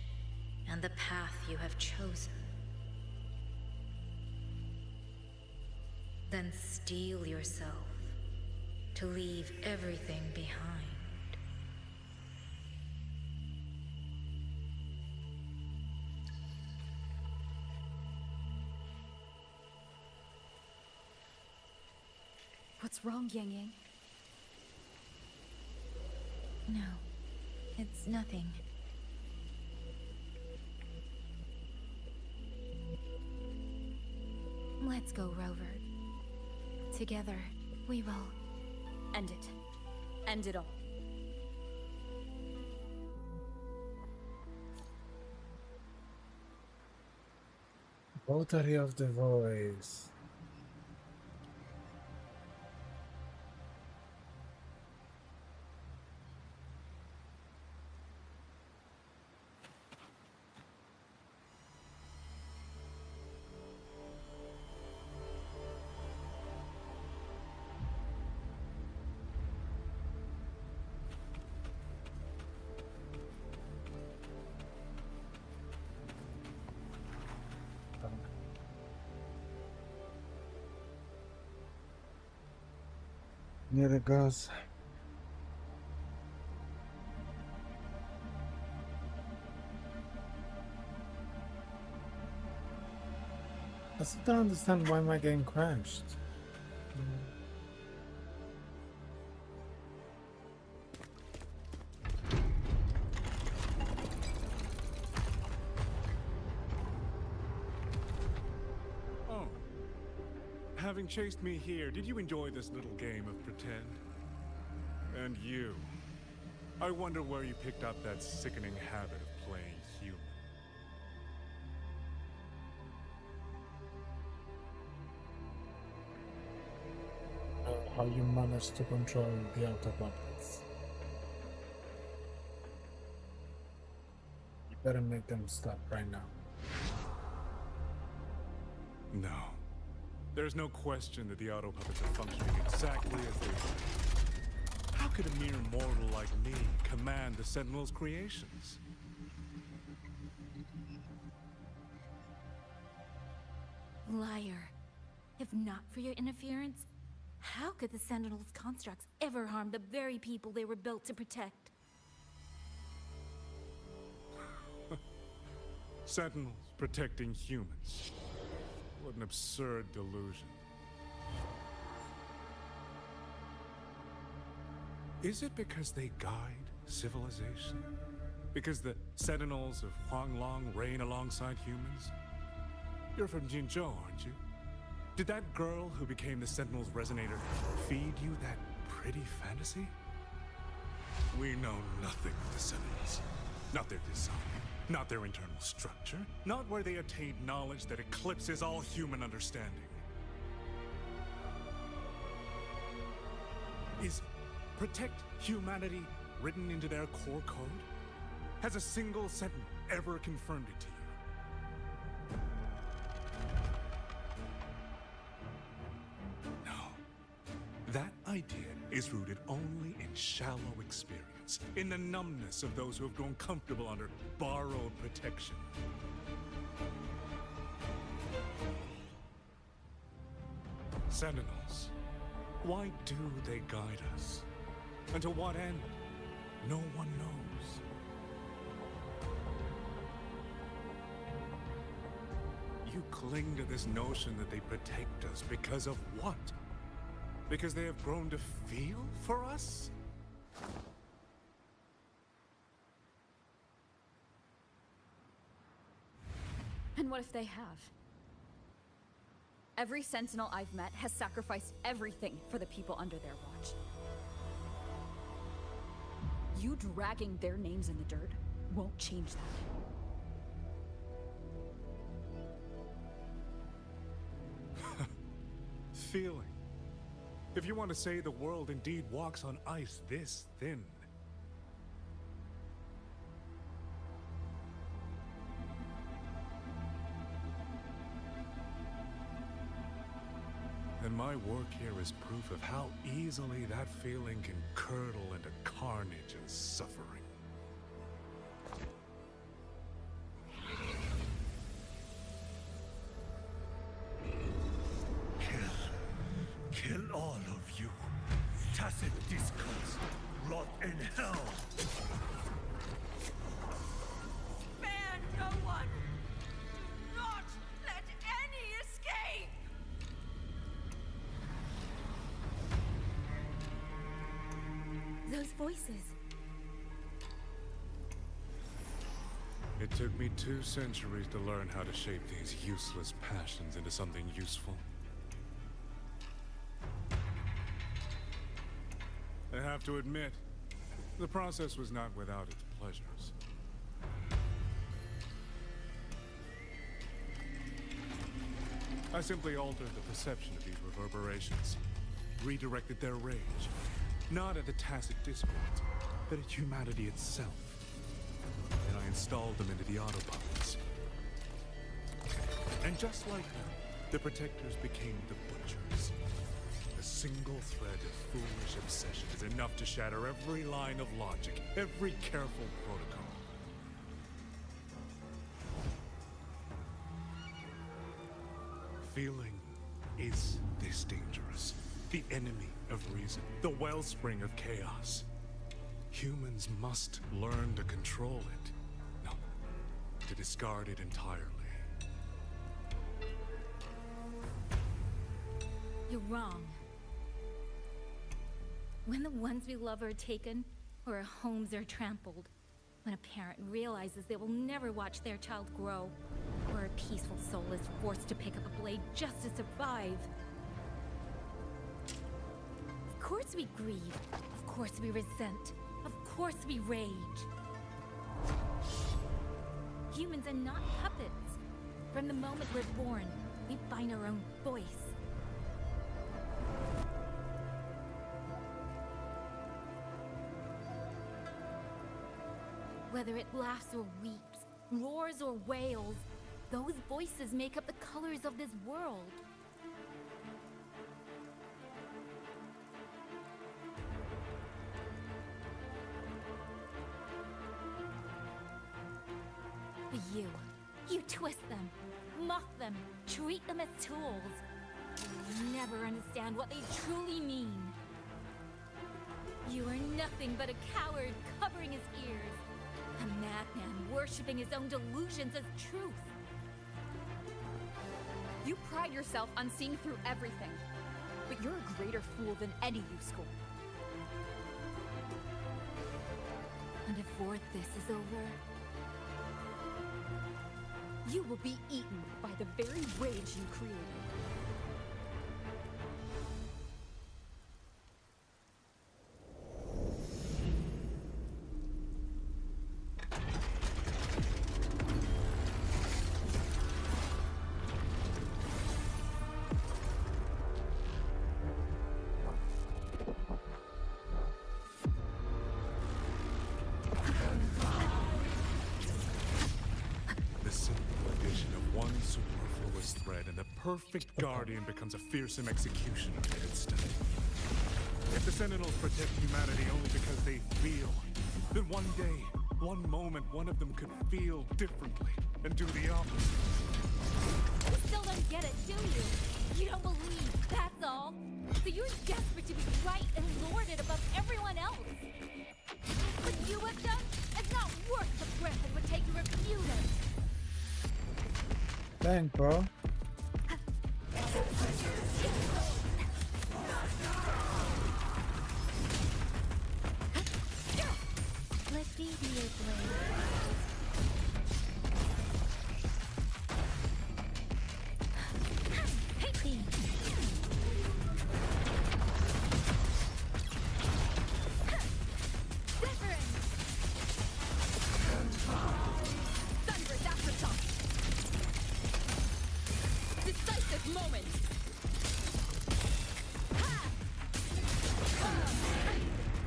and the path you have chosen, then steel yourself to leave everything behind. What's wrong, Yang Yang? No, it's nothing. Let's go, Rover. Together, we will... End it. End it all. Votary of the voice. Here it goes. I still don't understand why my game crashed. Oh. Having chased me here, did you enjoy this little game of pretend? And you. I wonder where you picked up that sickening habit of playing human. How you managed to control the auto puppets. You better make them stop right now. No. There's no question that the auto puppets are functioning exactly as they should. How could a mere mortal like me command the Sentinel's creations? Liar. If not for your interference, how could the Sentinel's constructs ever harm the very people they were built to protect? Sentinels protecting humans. What an absurd delusion. Is it because they guide civilization? Because the Sentinels of Huanglong reign alongside humans? You're from Jinzhou, aren't you? Did that girl who became the Sentinel's resonator feed you that pretty fantasy? We know nothing of the Sentinels. Not their design, not their internal structure, not where they attained knowledge that eclipses all human understanding. Is protect humanity written into their core code? Has a single Sentinel ever confirmed it to you? That idea is rooted only in shallow experience, in the numbness of those who have grown comfortable under borrowed protection. Sentinels, why do they guide us? And to what end? No one knows. You cling to this notion that they protect us because of what? Because they have grown to feel for us? And what if they have? Every Sentinel I've met has sacrificed everything for the people under their watch. You dragging their names in the dirt won't change that. Feeling. If you want to say the world indeed walks on ice this thin. Then my work here is proof of how easily that feeling can curdle into carnage and suffering. Kill all of you. Tacit discourse. Rot in hell. Spare no one! Do not let any escape! Those voices. It took me 2 centuries to learn how to shape these useless passions into something useful. I have to admit, the process was not without its pleasures. I simply altered the perception of these reverberations, redirected their rage, not at the tacit discords, but at humanity itself. And I installed them into the autopuppets. And just like them, the protectors became the butchers. A single thread of foolish obsession is enough to shatter every line of logic, every careful protocol. Feeling is this dangerous. The enemy of reason, the wellspring of chaos. Humans must learn to control it. No, to discard it entirely. You're wrong. When the ones we love are taken, or our homes are trampled, when a parent realizes they will never watch their child grow, or a peaceful soul is forced to pick up a blade just to survive. Of course we grieve, of course we resent, of course we rage. Humans are not puppets. From the moment we're born, we find our own voice. Whether it laughs or weeps, roars or wails, Those voices make up the colors of this world. But you twist them, mock them, treat them as tools. You never understand what they truly mean. You are nothing but a coward covering his ears. A madman worshipping his own delusions as truth. You pride yourself on seeing through everything, but you're a greater fool than any you scorn. And before this is over, you will be eaten by the very rage you created. Perfect guardian becomes a fearsome executioner instead. If the Sentinels protect humanity only because they feel, then one day, one moment, one of them could feel differently and do the opposite. You still don't get it, do you? You don't believe, that's all. So you're desperate to be right and lord it above everyone else. What you have done is not worth the breath it would take to refute it. Thanks, bro. Let these be your blade. Clean. Thunderous aftershock! Decisive moment!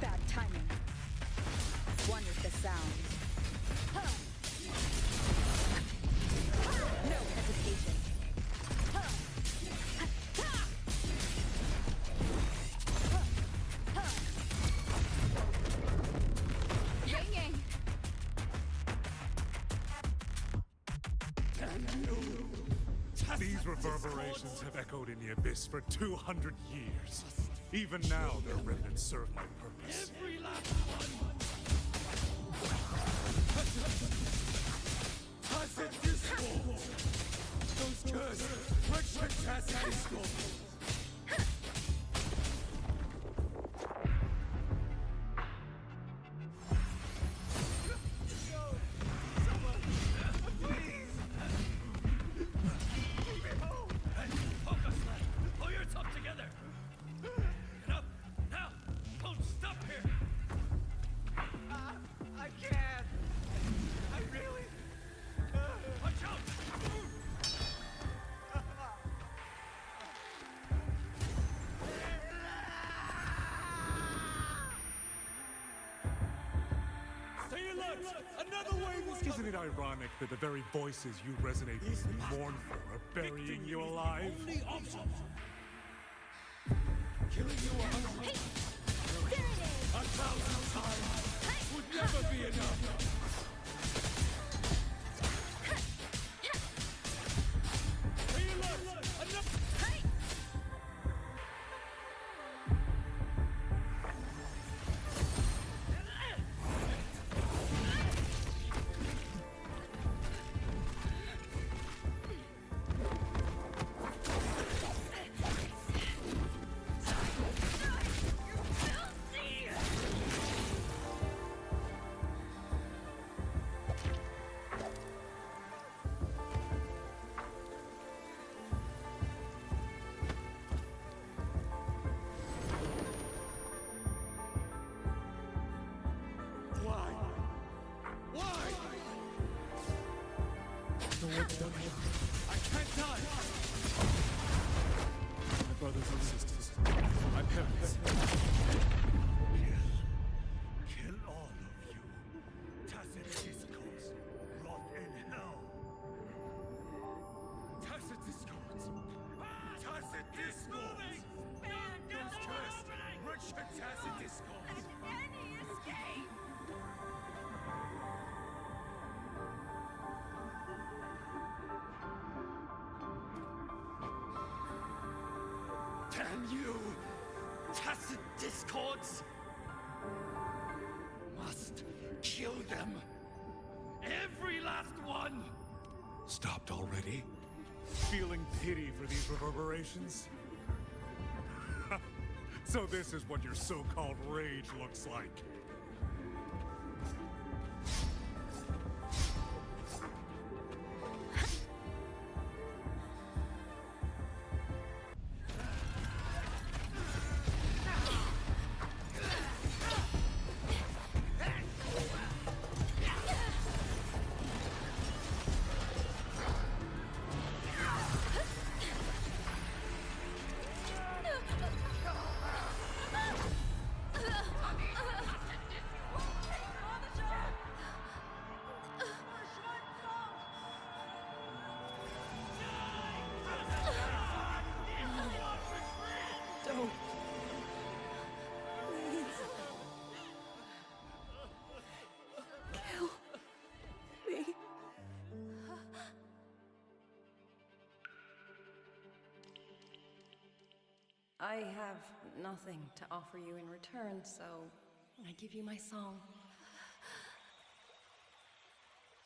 Bad timing. One with the sound. No hesitation. Yang Yang. These reverberations have echoed in the abyss for 200 years. Even now, their remnants serve my purpose. Every last one. Those cursed Isn't it ironic that the very voices you resonate with and mourn for are burying you alive? only option. Killing you Hey! There it is! 1,000 times would never be enough. I can't die! My brothers and sisters, my parents. Kill all of you. Tacit discourse, rot in hell. you, tacit discords! Must kill them. Every last one! Stopped already? Feeling pity for these reverberations? So this is what your so-called rage looks like. Don't. Please. Kill me. I have nothing to offer you in return, so I give you my song.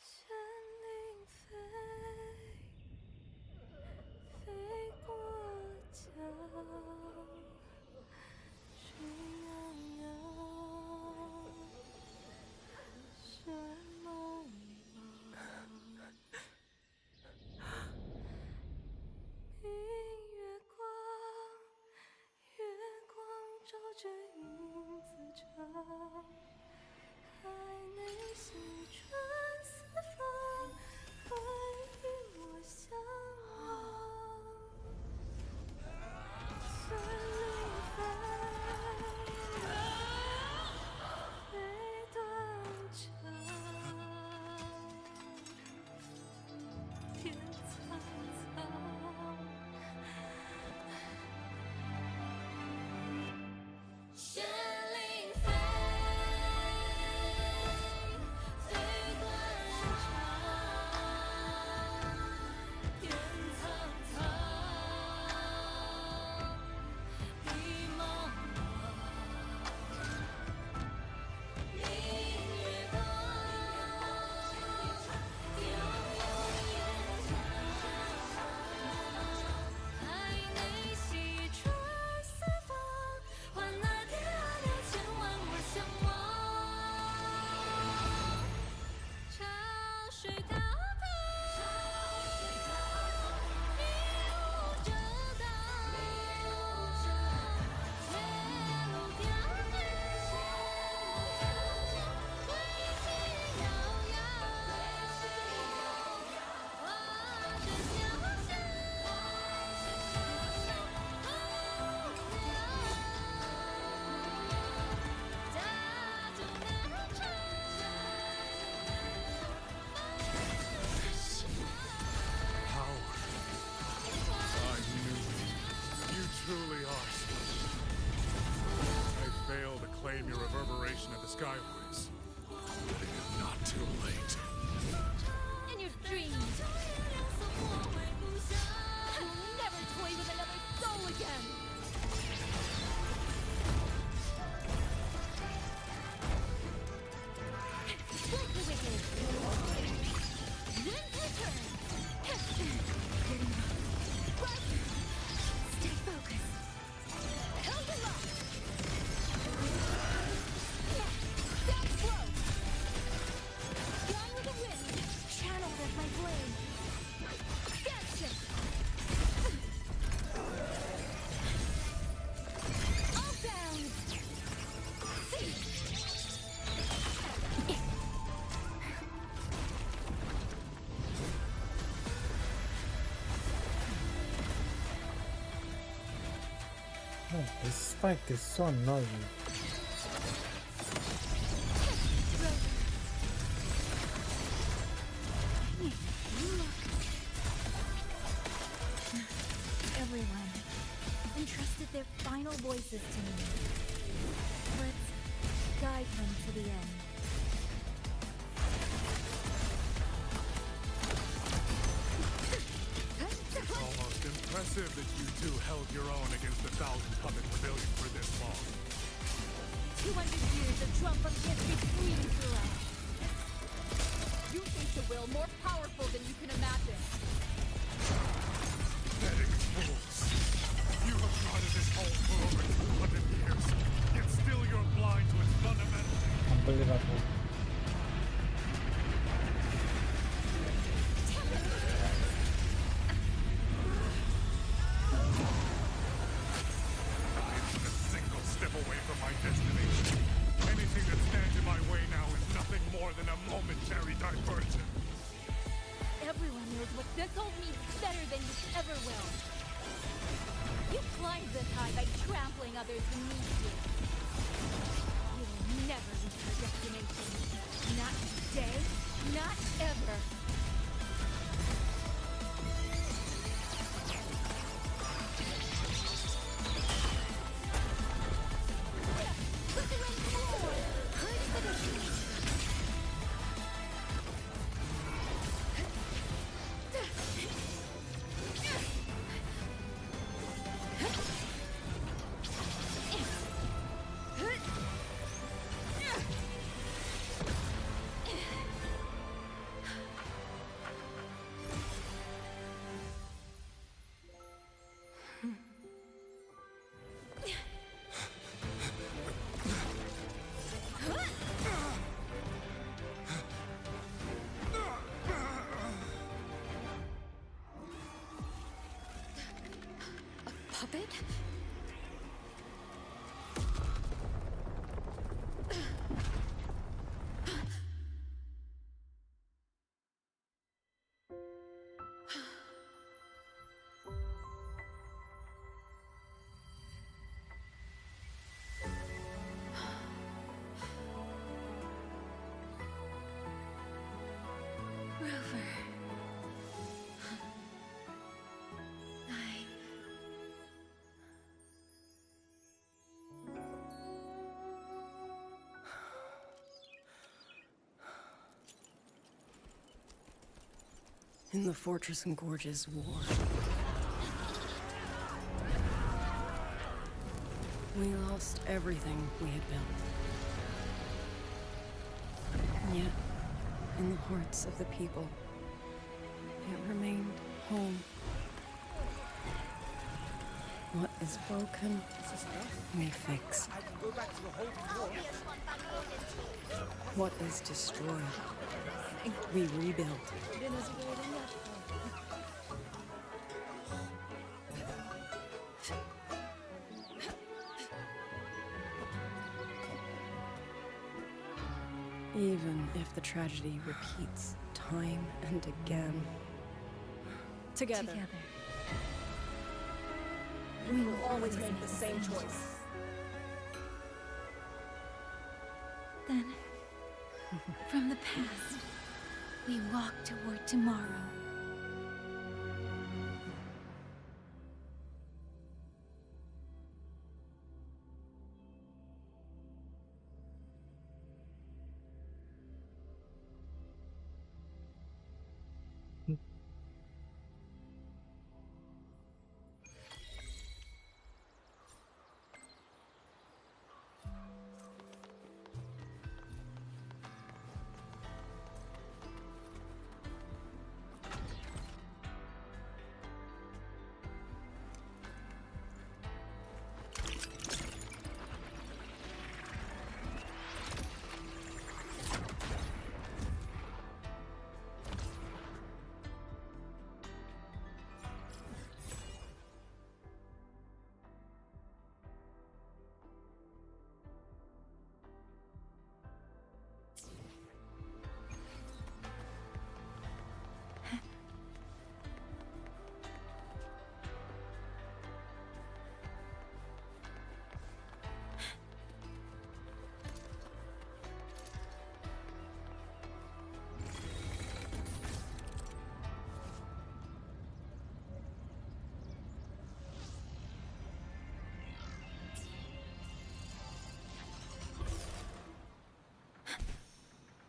神灵飞过桥，水悠悠，什么明月光，月光照着影子长。 海内西川四方，会与我相望。神灵飞断肠，天苍苍。神灵飞。 Truly are special. I failed to claim your reverberation of the Skyways. But it is not too late. In your dreams! I'll never toy with another soul again! Split the wicked! Wind's return! Getting up. Right! Stay focused! Held him up! Down slow! Gone with the wind! Channeled as my blade! Gotcha! All down! See! Oh, this spike is so annoying. Everyone entrusted their final voices to me. Let's guide them to the end. It's almost impressive impressive that you two held your own against 1,000 puppet rebellion for this long. 200 years of Trumpum history screams through us. You think the will more powerful than you can imagine. Pathetic fools. You have guarded this home for over 200 years, yet still you're blind to its fundamental. Unbelievable. Step away from my destination. Anything that stands in my way now is nothing more than a momentary diversion. Everyone knows what this hold means better than you ever will. You climbed this high by trampling others beneath you. You will never reach your destination. Not today, not ever. Puppet? Rover. In the Fortress and Gorges War, we lost everything we had built. And yet, in the hearts of the people, it remained home. What is broken, we fix. What is destroyed, we rebuild. Even if the tragedy repeats time and again. Together. We will always make the same choice. Then, from the past, we walk toward tomorrow.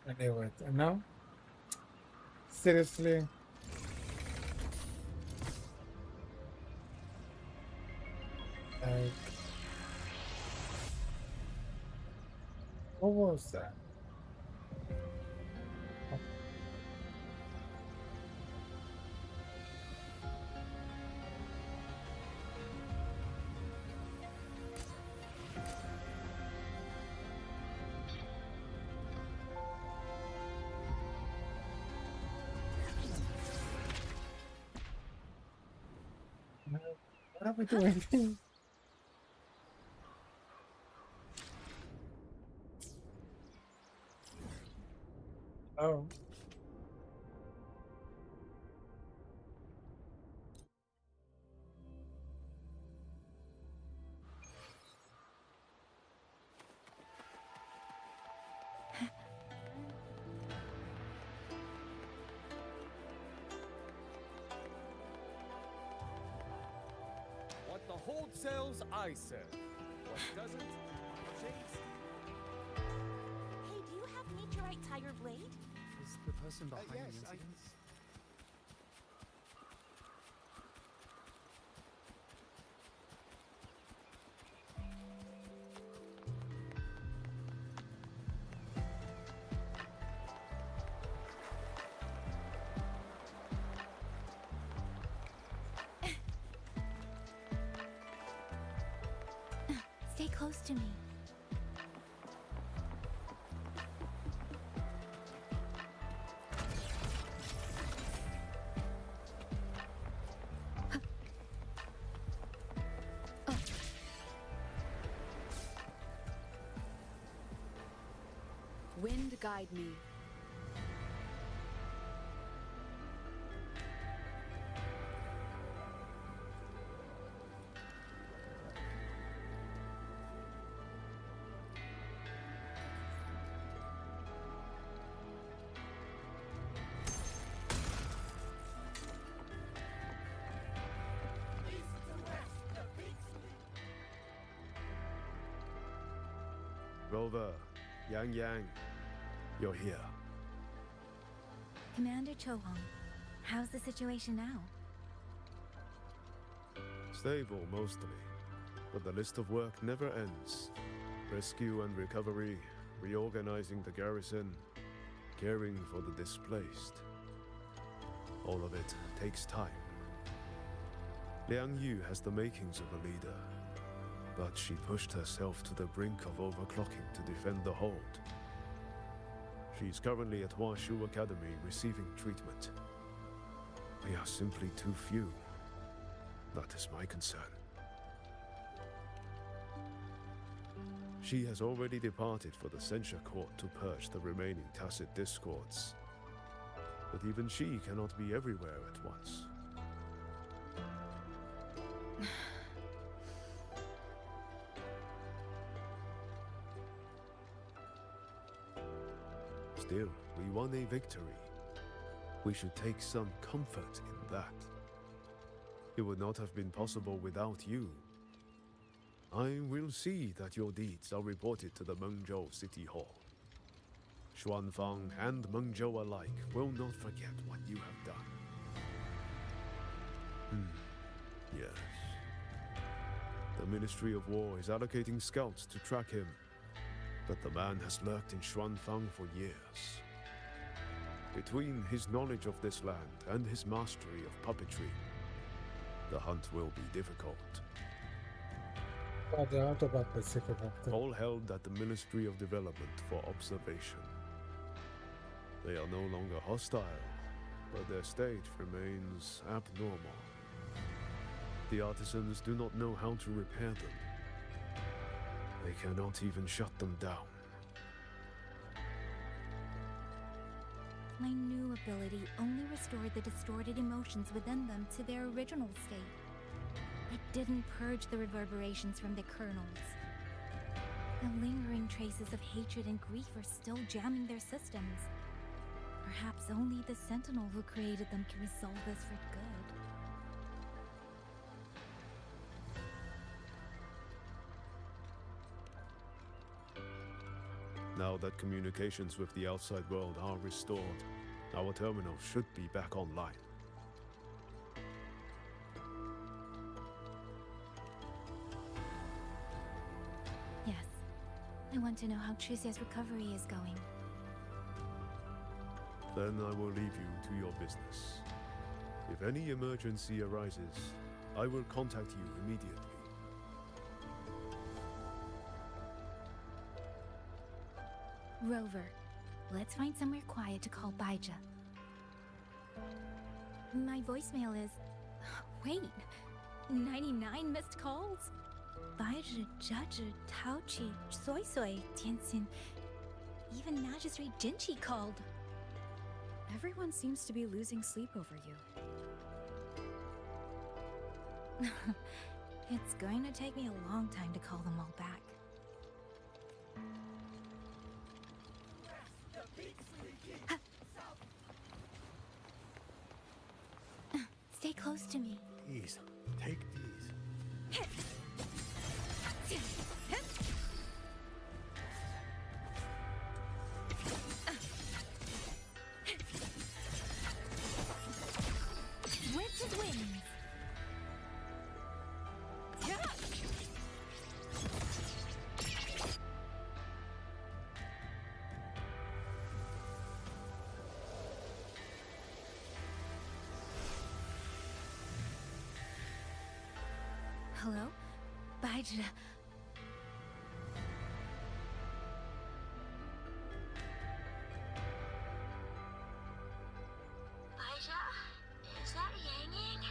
I knew it. And now? Seriously? Like, what was that? What are we doing? Oh. What the hold sells, I sell. What doesn't, chase. Hey, do you have meteorite tire blade? Is the person behind the yes, incidents? Stay close to me. Wind guide me. Rover, Yang, you're here. Commander Chohong, how's the situation now? Stable mostly, but the list of work never ends. Rescue and recovery, reorganizing the garrison, caring for the displaced. All of it takes time. Liang Yu has the makings of a leader, but she pushed herself to the brink of overclocking to defend the hold. She's currently at Huashu Academy receiving treatment. We are simply too few. That is my concern. She has already departed for the censure court to purge the remaining tacit discords. But even she cannot be everywhere at once. Still, we won a victory. We should take some comfort in that. It would not have been possible without you. I will see that your deeds are reported to the Mengzhou City Hall. Xuanfang and Mengzhou alike will not forget what you have done. Yes. The Ministry of War is allocating scouts to track him, but the man has lurked in Xuanfang for years. Between his knowledge of this land and his mastery of puppetry, the hunt will be difficult. Oh, the Autobot Pacific Actor. All held at the Ministry of Development for observation. They are no longer hostile, but their state remains abnormal. The artisans do not know how to repair them. They cannot even shut them down. My new ability only restored the distorted emotions within them to their original state. It didn't purge the reverberations from the kernels. The lingering traces of hatred and grief are still jamming their systems. Perhaps only the Sentinel who created them can resolve this for good. Now that communications with the outside world are restored, our terminal should be back online. I want to know how Trucia's recovery is going. Then I will leave you to your business. If any emergency arises, I will contact you immediately. Rover, let's find somewhere quiet to call Baija. My voicemail is... Wait, 99 missed calls? Baija, Judge, Taochi, Soy Soy, Tianxin, even Magistrate Jinchi called. Everyone seems to be losing sleep over you. It's going to take me a long time to call them all back. Stay close to me. These. Take these. Swift as winds. Hello? Baija. Baija? Is that Yang Yang?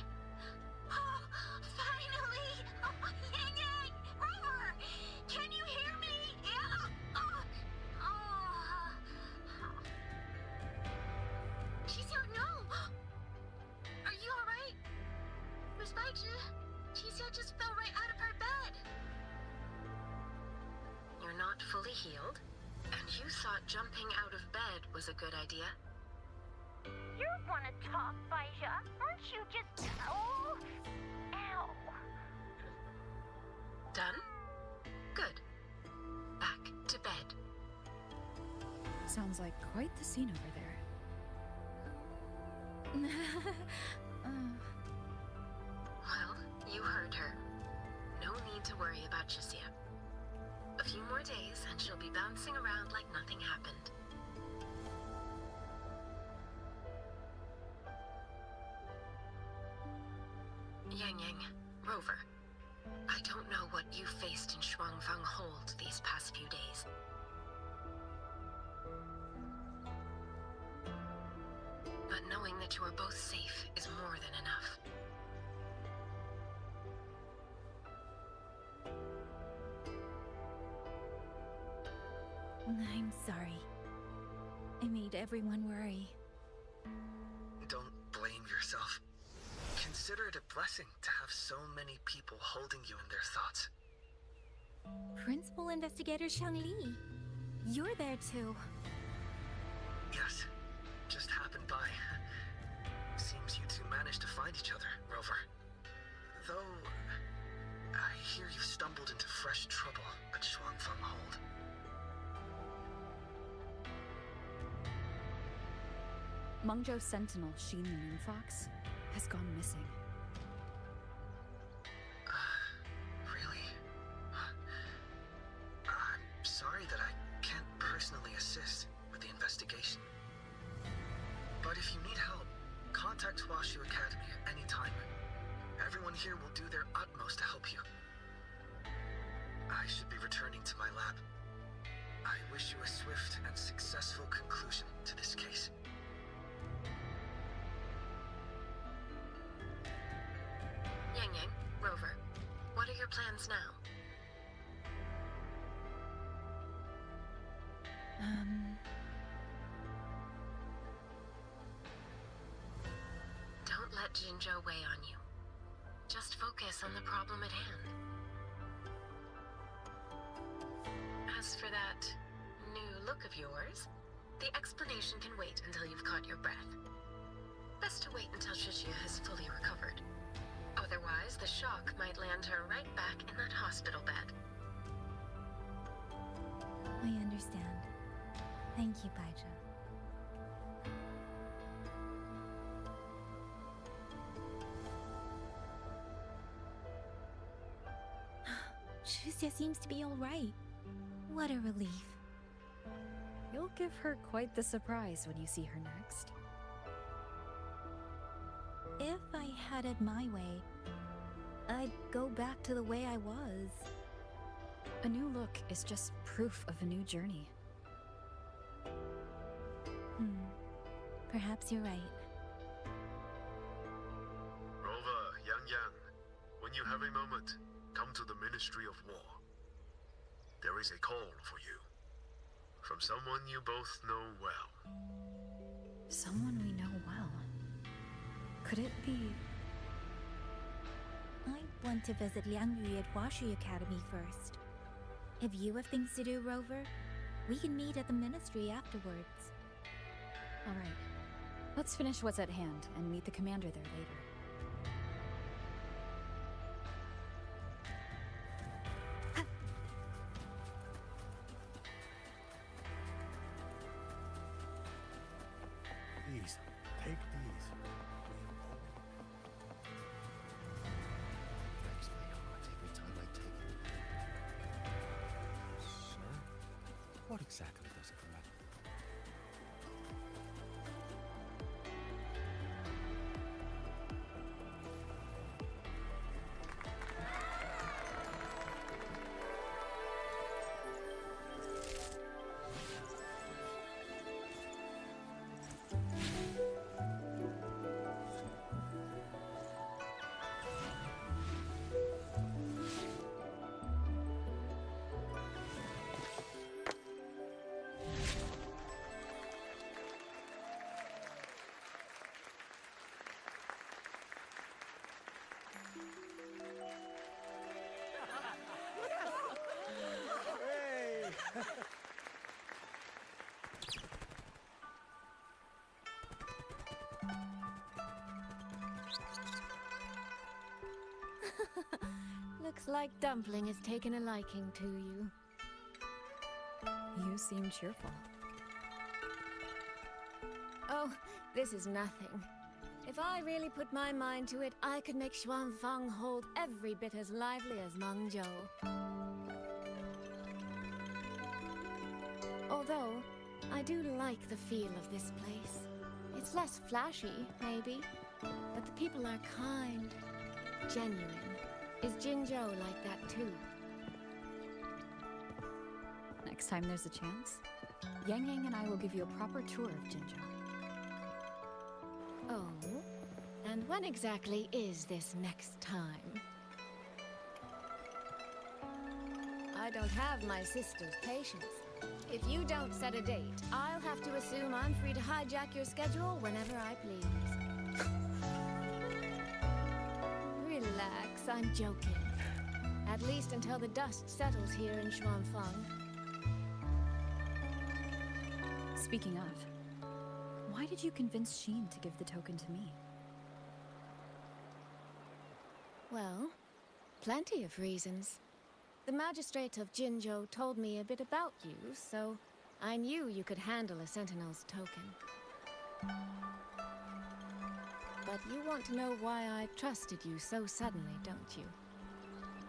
Oh, finally! Oh, Yang Yang! Rover! Can you hear me? Yeah! She's here, no! Are you alright? Miss Baija? Chisia just fell right out of her bed. You're not fully healed, and you thought jumping out of bed was a good idea. You wanna talk, Baija? Aren't you just... Oh... Ow. Done? Good. Back to bed. Sounds like quite the scene over there. Well, you heard her. No need to worry about Chisia. A few more days and she'll be bouncing around like nothing happened. Yang Yang, Rover, I don't know what you faced in Shuangfang Hold these past few days. But knowing that you are both safe is more than enough. I'm sorry. I made everyone worry. Don't blame yourself. Consider it a blessing to have so many people holding you in their thoughts. Principal Investigator Shang Li. You're there too. Yes, just happened by. Seems you two managed to find each other, Rover. Though, I hear you stumbled into fresh trouble at Shuangfang Hold. Mengzhou Sentinel Sheen the Moonfox has gone missing. Really? I'm sorry that I can't personally assist with the investigation. But if you need help, contact Washu Academy at any time. Everyone here will do their utmost to help you. I should be returning to my lab. I wish you a swift and successful conclusion to this case. Yang Yang, Rover, what are your plans now? Don't let Jinzhou weigh on you. Just focus on the problem at hand. As for that new look of yours, the explanation can wait until you've caught your breath. Best to wait until Shishia has fully recovered. Otherwise, the shock might land her right back in that hospital bed. I understand. Thank you, Baija. Shusia seems to be all right. What a relief. You'll give her quite the surprise when you see her next. If I had it my way, I'd go back to the way I was. A new look is just proof of a new journey. Perhaps you're right. Rover, Yang, when you have a moment, come to the Ministry of War. There is a call for you. From someone you both know well. Someone we know well. Could it be... I want to visit Liang Yu at Huashi Academy first. If you have things to do, Rover, we can meet at the Ministry afterwards. All right. Let's finish what's at hand and meet the commander there later. Please, take these. Breaks my heart every time I take it. Sir? What exactly does it matter? Looks like Dumpling has taken a liking to you. You seem cheerful. Oh, this is nothing. If I really put my mind to it, I could make Xuanfang hold every bit as lively as Mengzhou. Although, I do like the feel of this place. It's less flashy, maybe, but the people are kind, genuine. Is Jinzhou like that too? Next time there's a chance, Yang Yang and I will give you a proper tour of Jinzhou. Oh? And when exactly is this next time? I don't have my sister's patience. If you don't set a date, I'll have to assume I'm free to hijack your schedule whenever I please. Relax, I'm joking. At least until the dust settles here in Xuanfang. Speaking of, why did you convince Sheen to give the token to me? Well, plenty of reasons. The magistrate of Jinzhou told me a bit about you, so I knew you could handle a Sentinel's token. But you want to know why I trusted you so suddenly, don't you?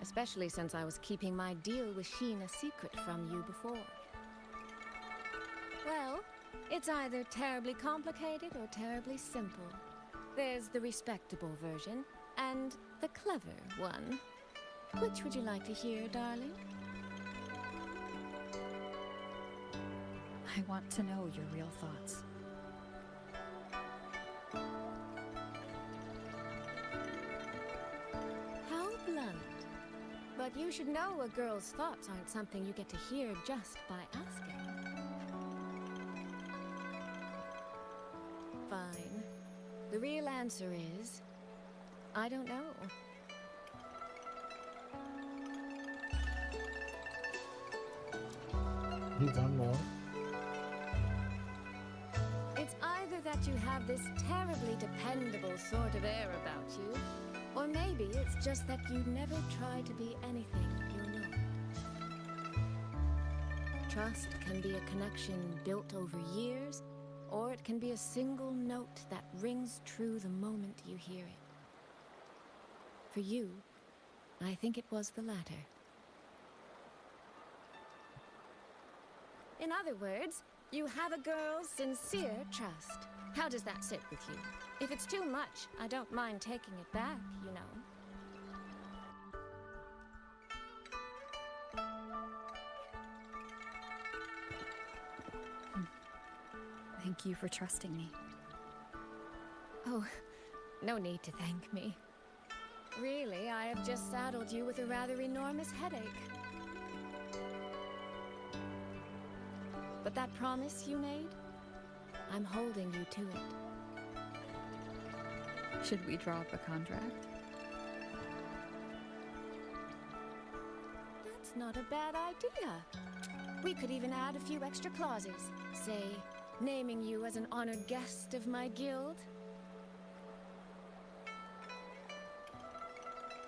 Especially since I was keeping my deal with Sheen a secret from you before. Well, it's either terribly complicated or terribly simple. There's the respectable version, and the clever one. Which would you like to hear, darling? I want to know your real thoughts. How blunt. But you should know a girl's thoughts aren't something you get to hear just by asking. Fine. The real answer is... I don't know. You don't know? It's either that you have this terribly dependable sort of air about you, or maybe it's just that you never try to be anything you're not. Trust can be a connection built over years, or it can be a single note that rings true the moment you hear it. For you, I think it was the latter. In other words, you have a girl's sincere trust. How does that sit with you? If it's too much, I don't mind taking it back, you know. Thank you for trusting me. Oh, no need to thank me. Really, I have just saddled you with a rather enormous headache. But that promise you made, I'm holding you to it. Should we draw up a contract? That's not a bad idea. We could even add a few extra clauses. Say, naming you as an honored guest of my guild.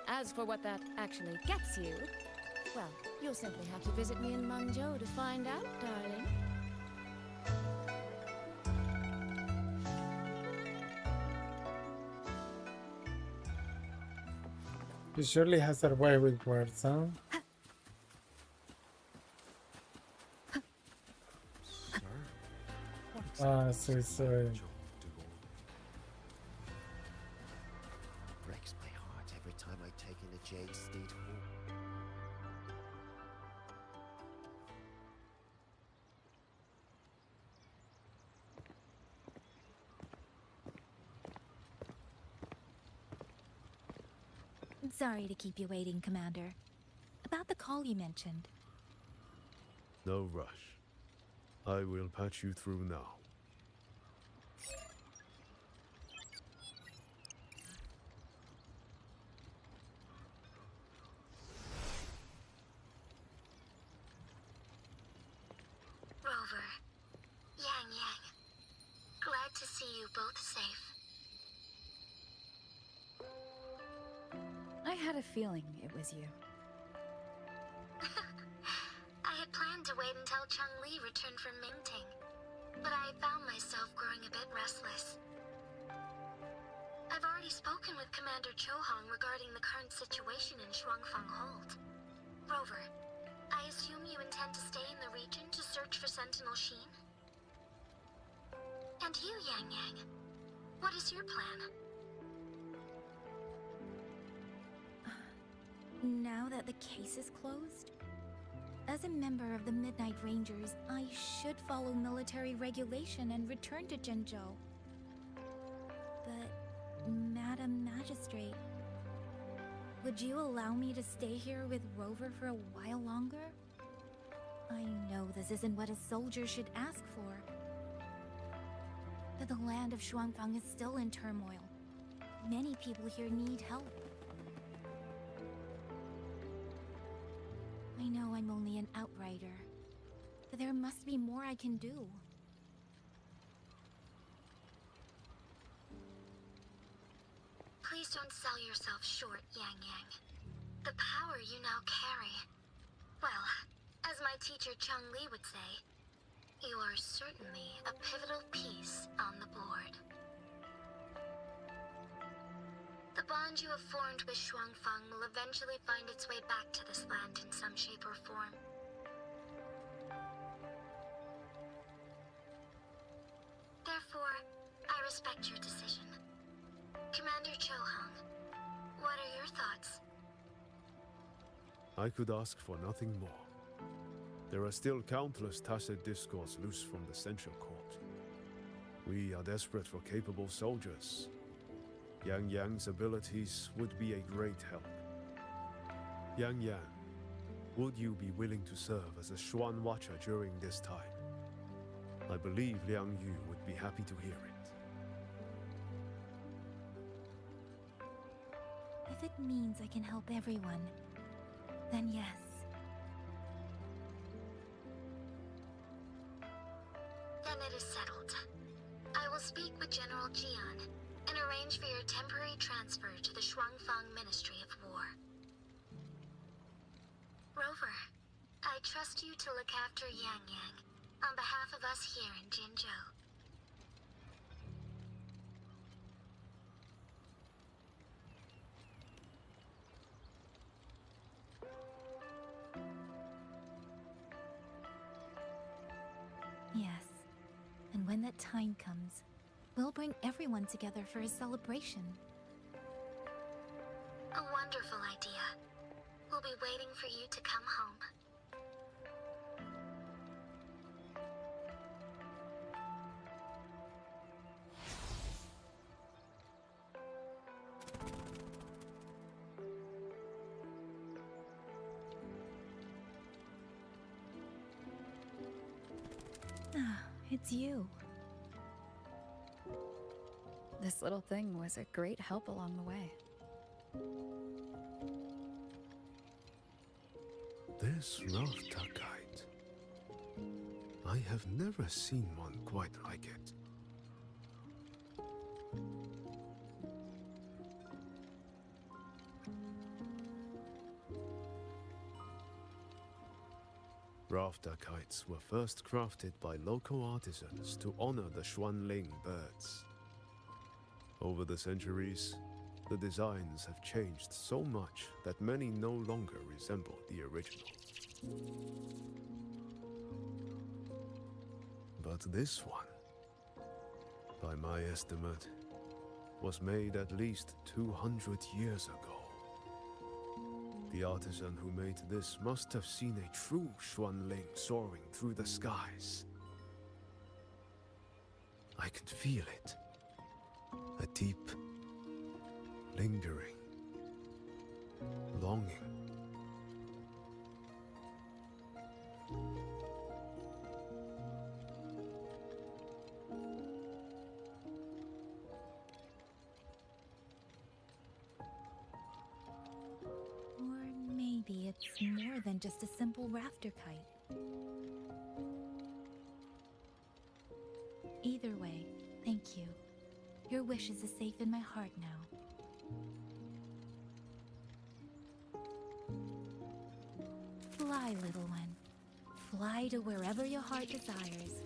As for what that actually gets you, well, you'll simply have to visit me in Manzhou to find out, darling. She surely has her way with words, huh? So. Breaks my heart every time I take in a Jade State Hall. Sorry to keep you waiting, Commander. About the call you mentioned. No rush. I will patch you through now. Rover, Yang Yang, glad to see you both safe. I had a feeling it was you. I had planned to wait until Changli returned from Mingting, but I found myself growing a bit restless. I've already spoken with Commander Chohong regarding the current situation in Shuangfang Hold. Rover, I assume you intend to stay in the region to search for Sentinel Sheen? And you, Yang Yang, what is your plan? Now that the case is closed, as a member of the Midnight Rangers, I should follow military regulation and return to Zhenzhou. But, Madam Magistrate, would you allow me to stay here with Rover for a while longer? I know this isn't what a soldier should ask for. But the land of Shuangfang is still in turmoil. Many people here need help. I know I'm only an outrider, but there must be more I can do. Please don't sell yourself short, Yang Yang. The power you now carry. Well, as my teacher Changli would say, you are certainly a pivotal piece on the board. The bond you have formed with Shuangfang will eventually find its way back to this land in some shape or form. Therefore, I respect your decision. Commander Chohong, what are your thoughts? I could ask for nothing more. There are still countless tacit discords loose from the Central Court. We are desperate for capable soldiers. Yang Yang's abilities would be a great help. Yang Yang, would you be willing to serve as a Xuan Watcher during this time? I believe Liang Yu would be happy to hear it. If it means I can help everyone, then yes. Then it is settled. I will speak with General Jian and arrange for your temporary transfer to the Shuangfang Ministry of War. Rover, I trust you to look after Yang Yang on behalf of us here in Jinzhou. when that time comes, we'll bring everyone together for a celebration. A wonderful idea. We'll be waiting for you to come home. Ah, it's you. This little thing was a great help along the way. This Raftakite. I have never seen one quite like it. Raftakites were first crafted by local artisans to honor the Xuanling birds. Over the centuries, the designs have changed so much that many no longer resemble the original. But this one, by my estimate, was made at least 200 years ago. The artisan who made this must have seen a true Xuanling soaring through the skies. I can feel it. A deep, lingering longing. Or maybe it's more than just a simple rafter kite. Either way, thank you. Your wishes are safe in my heart now. Fly, little one. Fly to wherever your heart desires.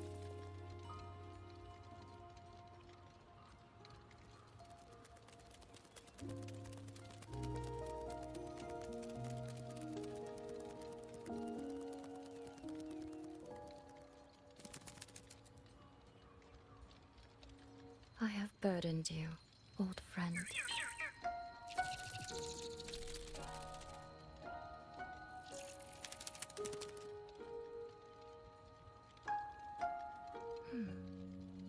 I have burdened you, old friend.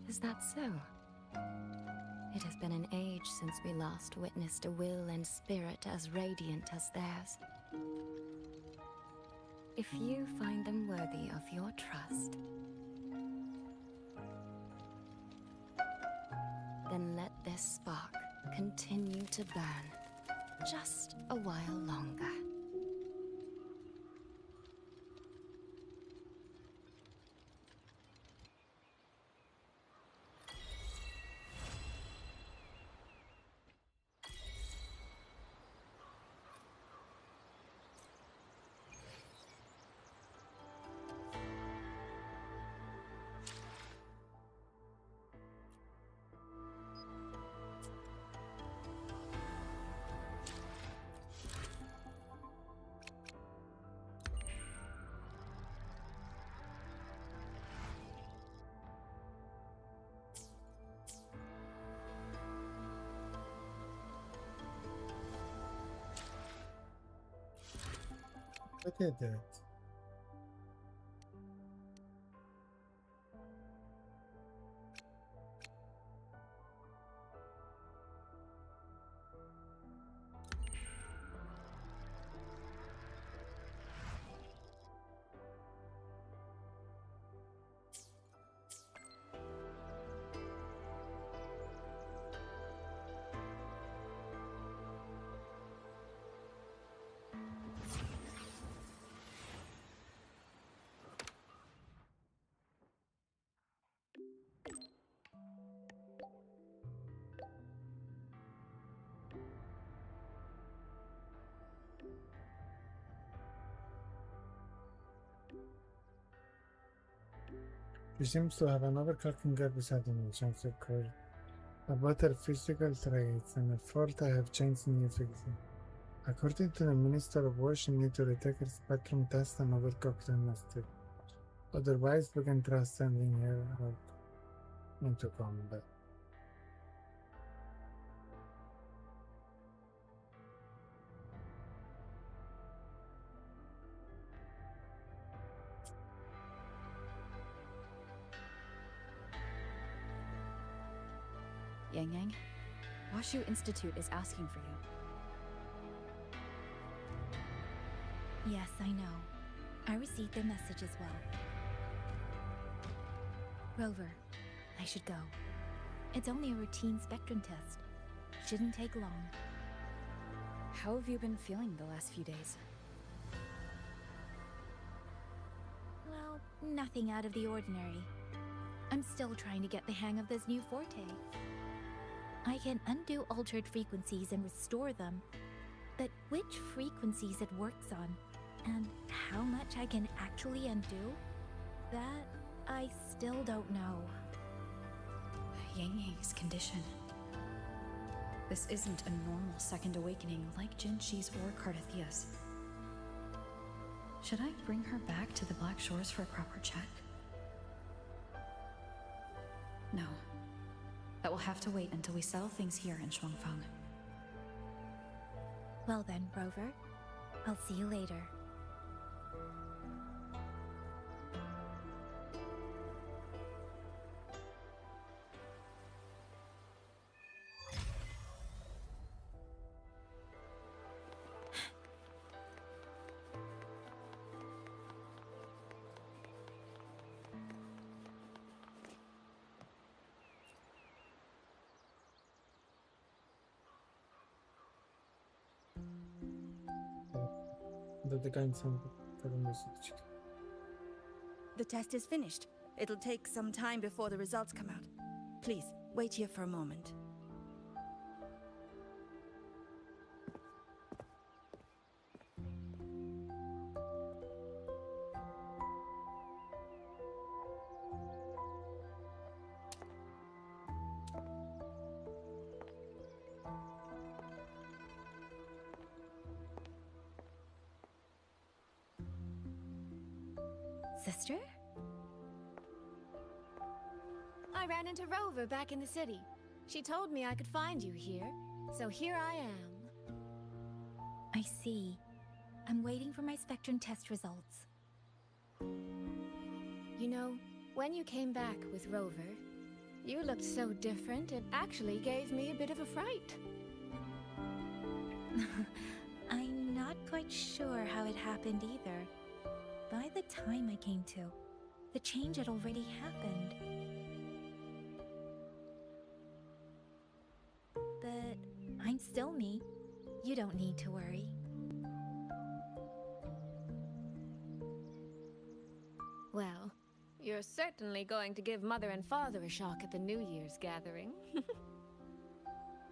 Is that so? It has been an age since we last witnessed a will and spirit as radiant as theirs. If you find them worthy of your trust, then let this spark continue to burn just a while longer. Look at that. She seems to have another clocking gap beside him, which I'm so cool. About her physical traits and the fault I have changed significantly. According to the Minister of War, she needs to retake her spectrum test and overcook the mistake. Otherwise, we can trust sending her out. into combat. Yang Yang, Washu Institute is asking for you. Yes, I know. I received their message as well. Rover, I should go. It's only a routine spectrum test. Shouldn't take long. How have you been feeling the last few days? Well, nothing out of the ordinary. I'm still trying to get the hang of this new forte. I can undo altered frequencies and restore them, but which frequencies it works on, and how much I can actually undo, that I still don't know. Yang Yang's condition. This isn't a normal second awakening like Jinshi's or Cardathia's. Should I bring her back to the Black Shores for a proper check? No. That will have to wait until we settle things here in Shuangfang. Well then, Rover, I'll see you later. The test is finished. It'll take some time before the results come out. Please, wait here for a moment. Sister? I ran into Rover back in the city. She told me I could find you here, so here I am. I see. I'm waiting for my spectrum test results. You know, when you came back with Rover, you looked so different, it actually gave me a bit of a fright. I'm not quite sure how it happened either. By the time I came to, the change had already happened. But I'm still me. You don't need to worry. Well, you're certainly going to give Mother and Father a shock at the New Year's gathering.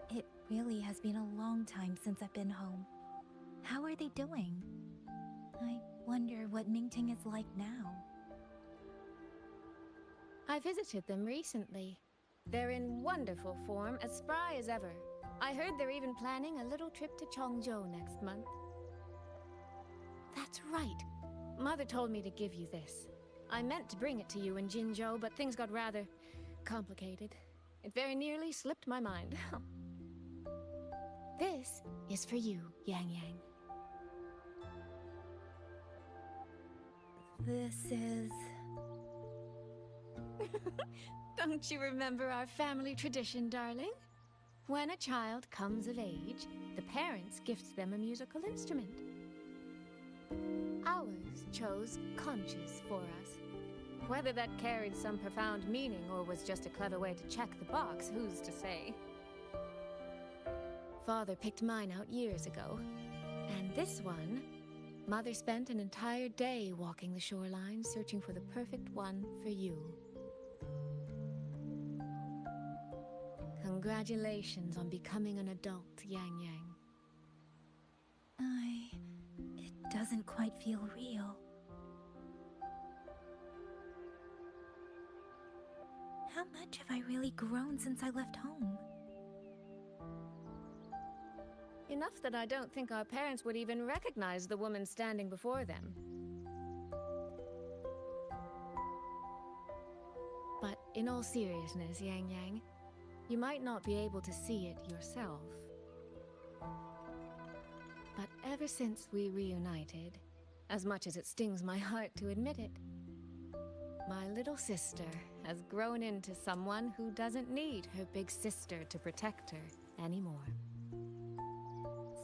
It really has been a long time since I've been home. How are they doing? I wonder what Mingting is like now. I visited them recently. They're in wonderful form, as spry as ever. I heard they're even planning a little trip to Chongzhou next month. That's right. Mother told me to give you this. I meant to bring it to you in Jinzhou, but things got rather complicated. It very nearly slipped my mind. This is for you, Yang Yang. This is... Don't you remember our family tradition, darling? When a child comes of age, the parents gift them a musical instrument. Ours chose conches for us. Whether that carried some profound meaning or was just a clever way to check the box, who's to say? Father picked mine out years ago. And this one, Mother spent an entire day walking the shoreline, searching for the perfect one for you. Congratulations on becoming an adult, Yang Yang. It doesn't quite feel real. How much have I really grown since I left home? Enough that I don't think our parents would even recognize the woman standing before them. But in all seriousness, Yang Yang, you might not be able to see it yourself. But ever since we reunited, as much as it stings my heart to admit it, my little sister has grown into someone who doesn't need her big sister to protect her anymore.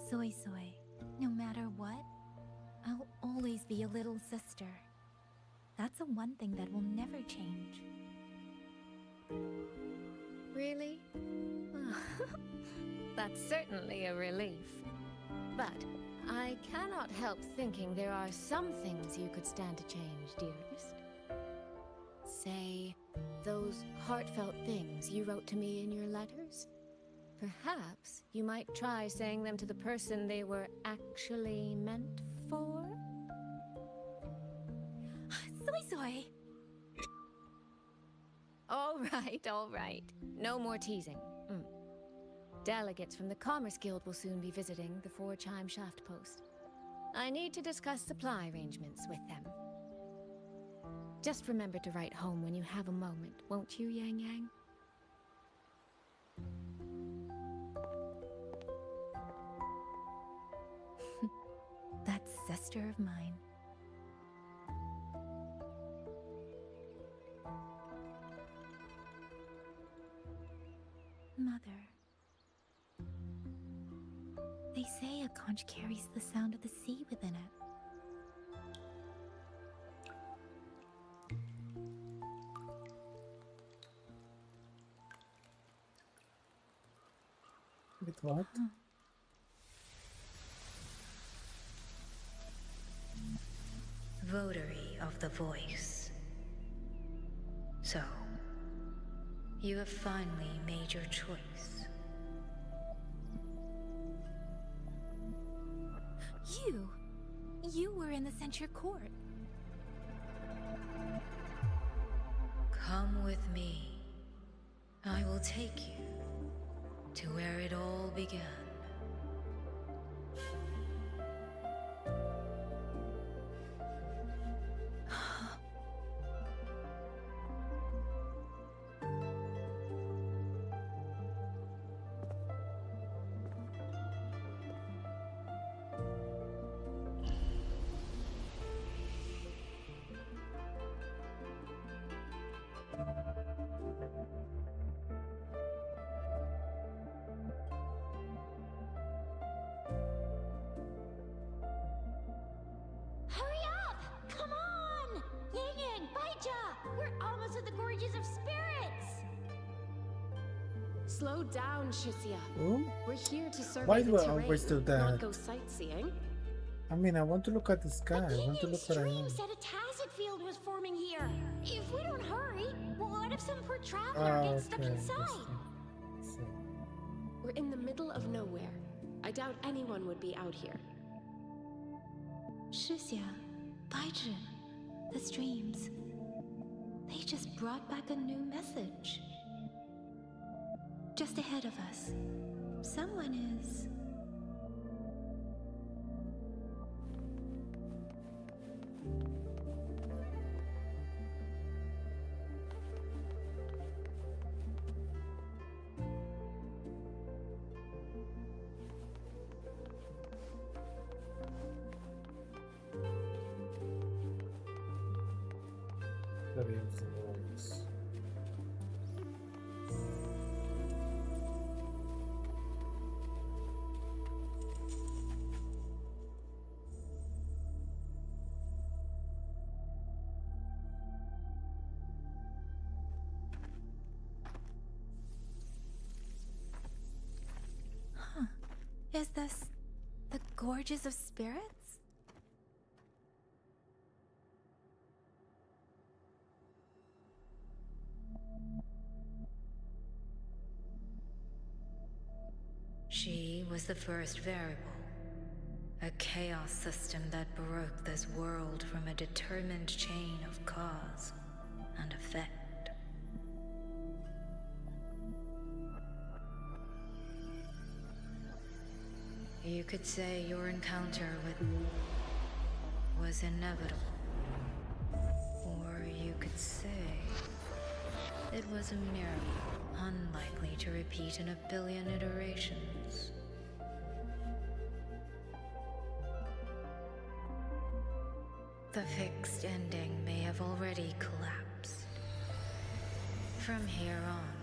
Soy Soy, no matter what, I'll always be a little sister. That's the one thing that will never change. Really? That's certainly a relief. But I cannot help thinking there are some things you could stand to change, dearest. Say, those heartfelt things you wrote to me in your letters? Perhaps you might try saying them to the person they were actually meant for? Soy Soy! All right. No more teasing. Delegates from the Commerce Guild will soon be visiting the Four-Chime Shaft Post. I need to discuss supply arrangements with them. Just remember to write home when you have a moment, won't you, Yang Yang? That sister of mine. Mother. They say a conch carries the sound of the sea within it. With what? Votary of the Voice. So, you have finally made your choice. You were in the censure court. Come with me. I will take you to where it all began. Hurry up! Come on! Yang Yang, Baija! We're almost at the Gorges of Spirits! Slow down, Shisia. Oh? We're here to survey Why the do I terrain, always do not that? go sightseeing. I mean, I want to look at the sky. I want to look where I am. Stream said a tacit field was forming here. If we don't hurry, what if some poor traveler Oh, gets stuck okay. inside? We're in the middle of nowhere. I doubt anyone would be out here. Shisia, Baijin, the streams. They just brought back a new message. Just ahead of us, someone is... Is this the Gorges of Spirits? She was the first variable. A chaos system that broke this world from a determined chain of cause and effect. You could say your encounter with was inevitable. Or you could say It was a miracle, unlikely to repeat in a billion iterations. The fixed ending may have already collapsed. From here on,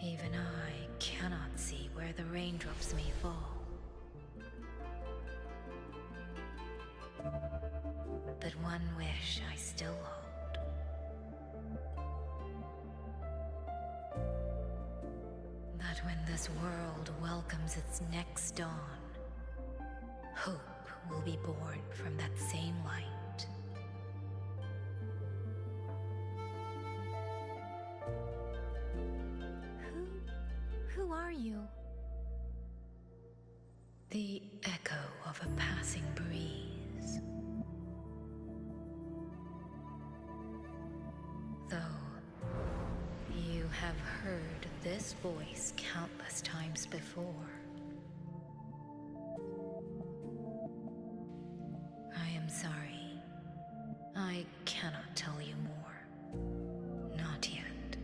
even I cannot see where the raindrops may fall. But one wish I still hold. That when this world welcomes its next dawn, hope will be born from that same light. Who are you? The echo of a passing breeze. Though you have heard this voice countless times before, I am sorry. I cannot tell you more. Not yet.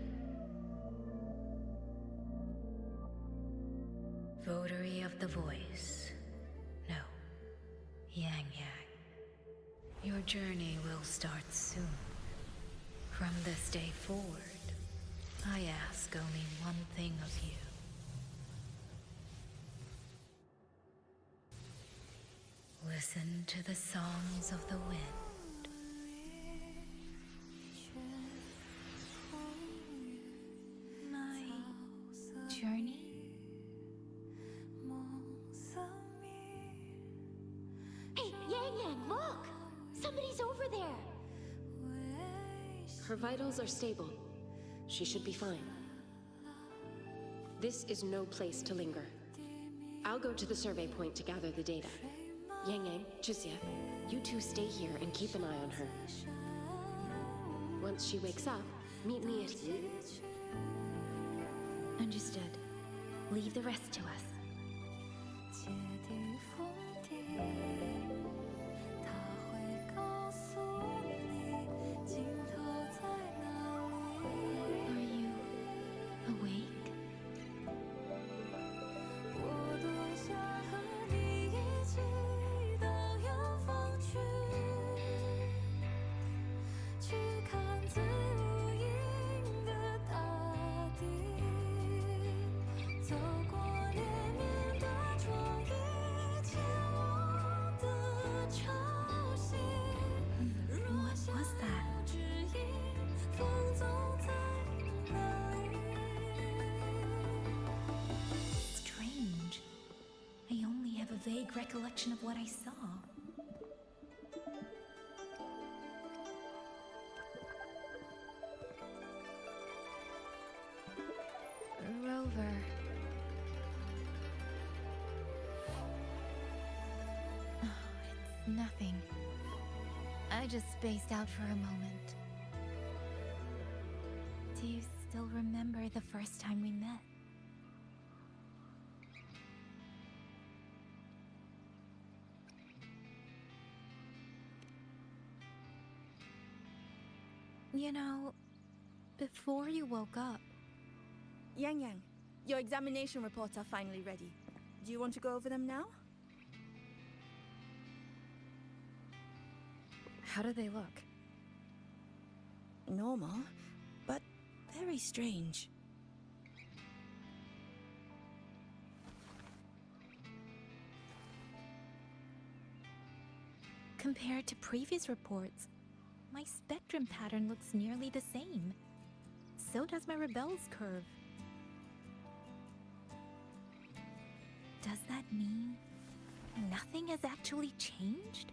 Votary of the voice. No. Yang Yang. Your journey will start soon. From this day forward, I ask only one thing of you. Listen to the songs of the wind. My journey? Hey, Yang Yang, look! Somebody's over there! Her vitals are stable. She should be fine. This is no place to linger. I'll go to the survey point to gather the data. Yang Yang, Chixia, you two stay here and keep an eye on her. Once she wakes up, meet me at... Understood. Leave the rest to us. Are you awake? What was that? Strange. I only have a vague recollection of what I saw. Rover. Oh, it's nothing. I just spaced out for a moment. Do you still remember the first time we met? You know, before you woke up... Yang Yang, your examination reports are finally ready. Do you want to go over them now? How do they look? Normal, but very strange. Compared to previous reports, my spectrum pattern looks nearly the same. So does my Rebel's curve. Does that mean nothing has actually changed?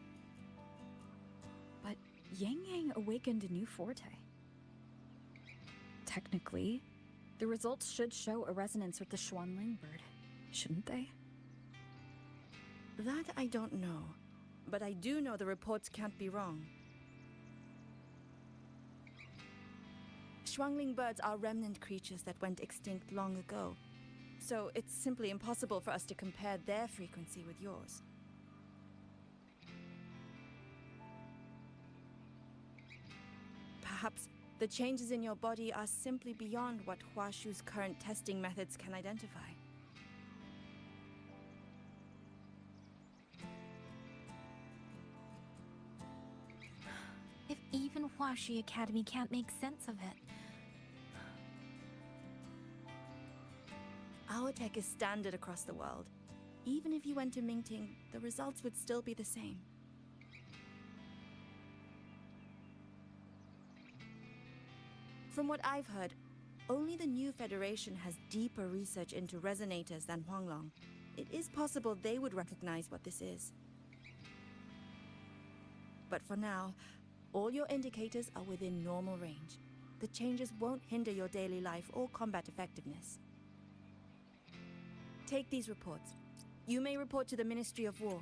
But Yang Yang awakened a new forte. Technically, the results should show a resonance with the Xuanling bird, shouldn't they? That I don't know, but I do know the reports can't be wrong. Xuanling birds are remnant creatures that went extinct long ago, so it's simply impossible for us to compare their frequency with yours. Perhaps The changes in your body are simply beyond what Huashu's current testing methods can identify. If even Huashi Academy can't make sense of it. Our tech is standard across the world. Even if you went to Mingting, the results would still be the same. From what I've heard, only the new Federation has deeper research into resonators than Huanglong. It is possible they would recognize what this is. But for now, all your indicators are within normal range. The changes won't hinder your daily life or combat effectiveness. Take these reports. You may report to the Ministry of War.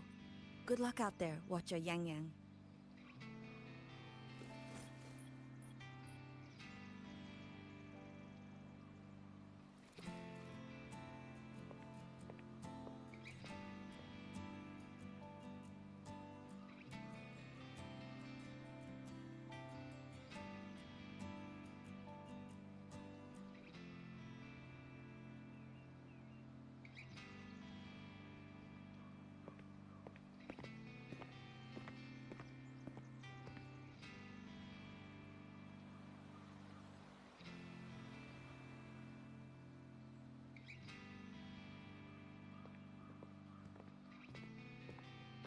Good luck out there, Watcher Yang Yang.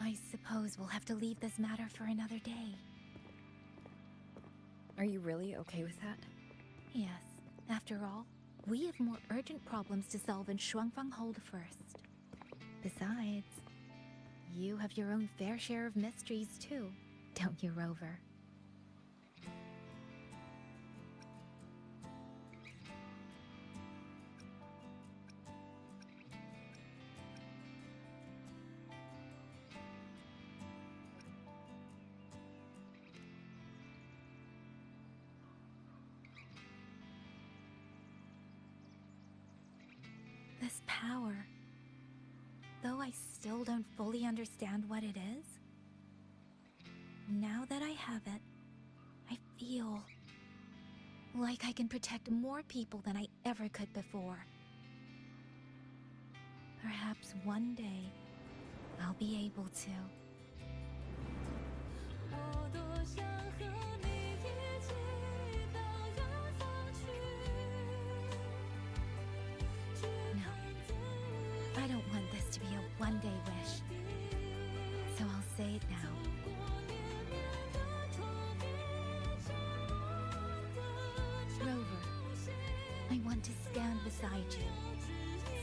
I suppose we'll have to leave this matter for another day. Are you really okay with that? Yes. After all, we have more urgent problems to solve in Shuangfang Hold first. Besides, you have your own fair share of mysteries too, don't you, Rover? This power, though I still don't fully understand what it is, now that I have it, I feel like I can protect more people than I ever could before. Perhaps one day, I'll be able to. I don't want this to be a one-day wish, so I'll say it now. Rover, I want to stand beside you.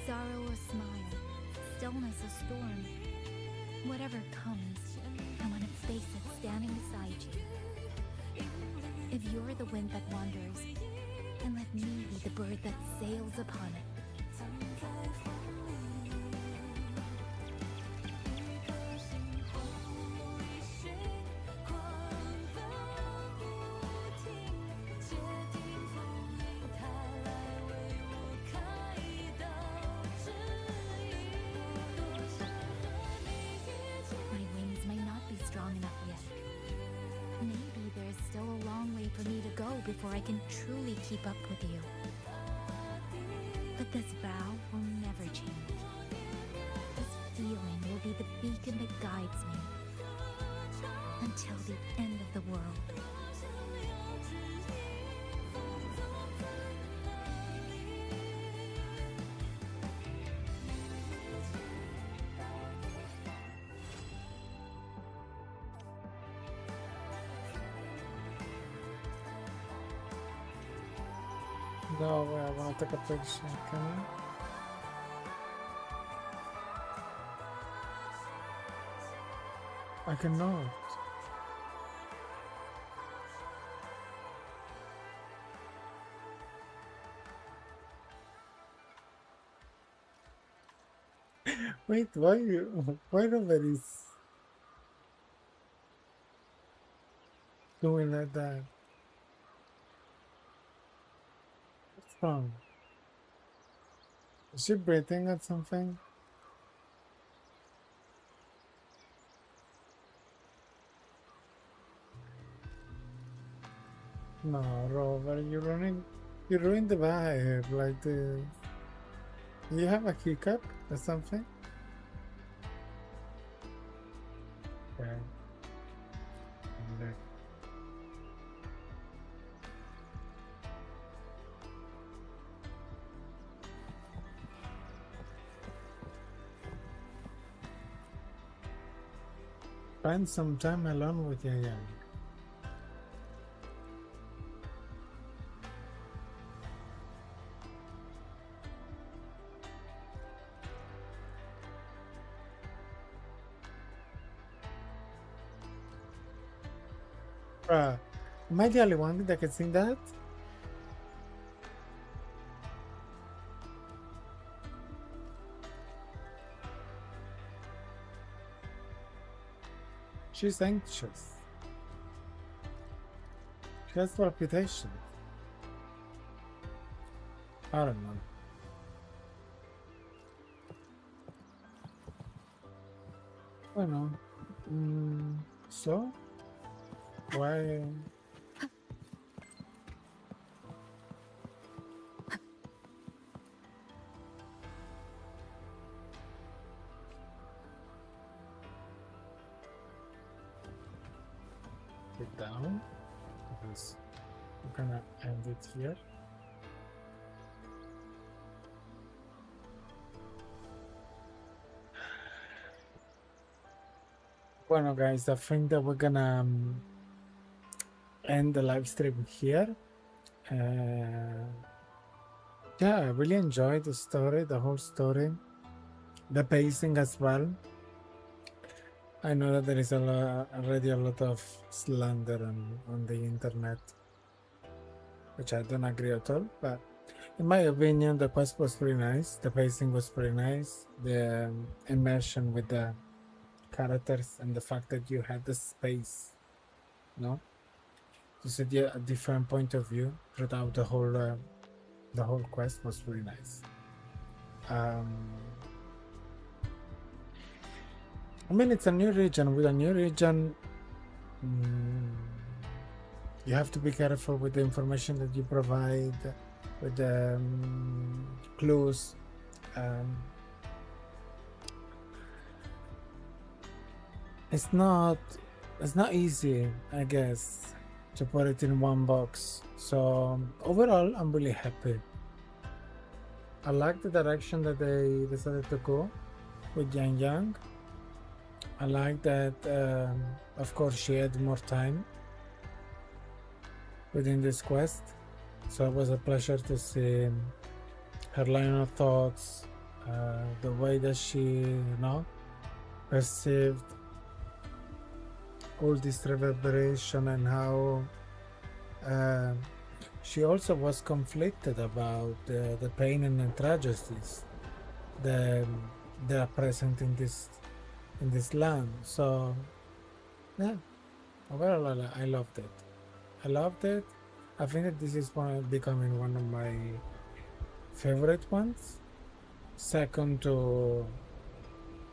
Sorrow or smile, stillness or storm. Whatever comes, I want to face it standing beside you. If you're the wind that wanders, then let me be the bird that sails upon it. Before I can truly keep up with you. But this vow will never change. This feeling will be the beacon that guides me until the end of the world. No way, I want to take a picture, can I cannot. Wait, why nobody's doing like that? What's wrong? Is she breathing at something? No, Rover, you ruined the vibe. Like the. You have a hiccup or something? Okay. Spend some time alone with your young. Am I the only one that can sing that? She's anxious. She has palpitation. I don't know. I don't know. So? Why? Sit down, because I'm gonna end it here. Bueno, guys, I think that we're gonna end the live stream here. Yeah, I really enjoyed the story, the whole story, the pacing as well. I know that there is already a lot of slander on the internet, which I don't agree at all, but in my opinion, the quest was pretty nice, the pacing was pretty nice, the immersion with the characters and the fact that you had the space, no? To see a different point of view throughout the whole quest was really nice. I mean, it's a new region. With a new region, you have to be careful with the information that you provide, with the clues. It's not easy, I guess, to put it in one box. So overall, I'm really happy. I like the direction that they decided to go with Yang. I like that, of course, she had more time within this quest. So it was a pleasure to see her line of thoughts, the way that she, perceived all this reverberation, and how she also was conflicted about the pain and the tragedies that are present in this land. So yeah, overall I loved it. I think that this is becoming one of my favorite ones, second to,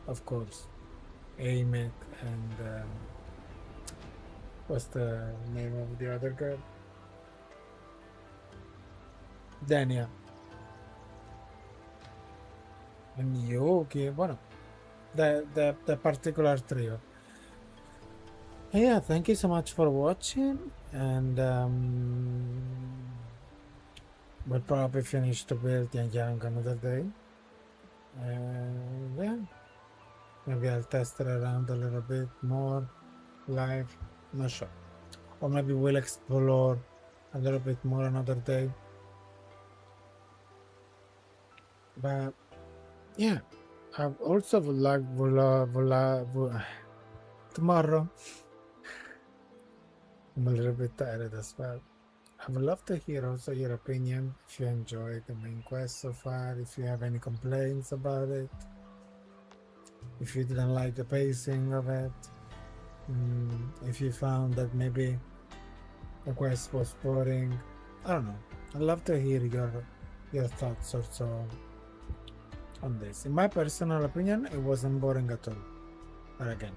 of course, Amet and what's the name of the other girl? Dania and Yuki. Bueno, the particular trio. Yeah, thank you so much for watching, and we'll probably finish to build Yang another day. Yeah, maybe I'll test it around a little bit more live, not sure, or maybe we'll explore a little bit more another day. But yeah, I also would like tomorrow. I'm a little bit tired as well. I would love to hear also your opinion, if you enjoyed the main quest so far, if you have any complaints about it, if you didn't like the pacing of it, if you found that maybe the quest was boring. I don't know. I'd love to hear your thoughts also on this. In my personal opinion, it wasn't boring at all. But again,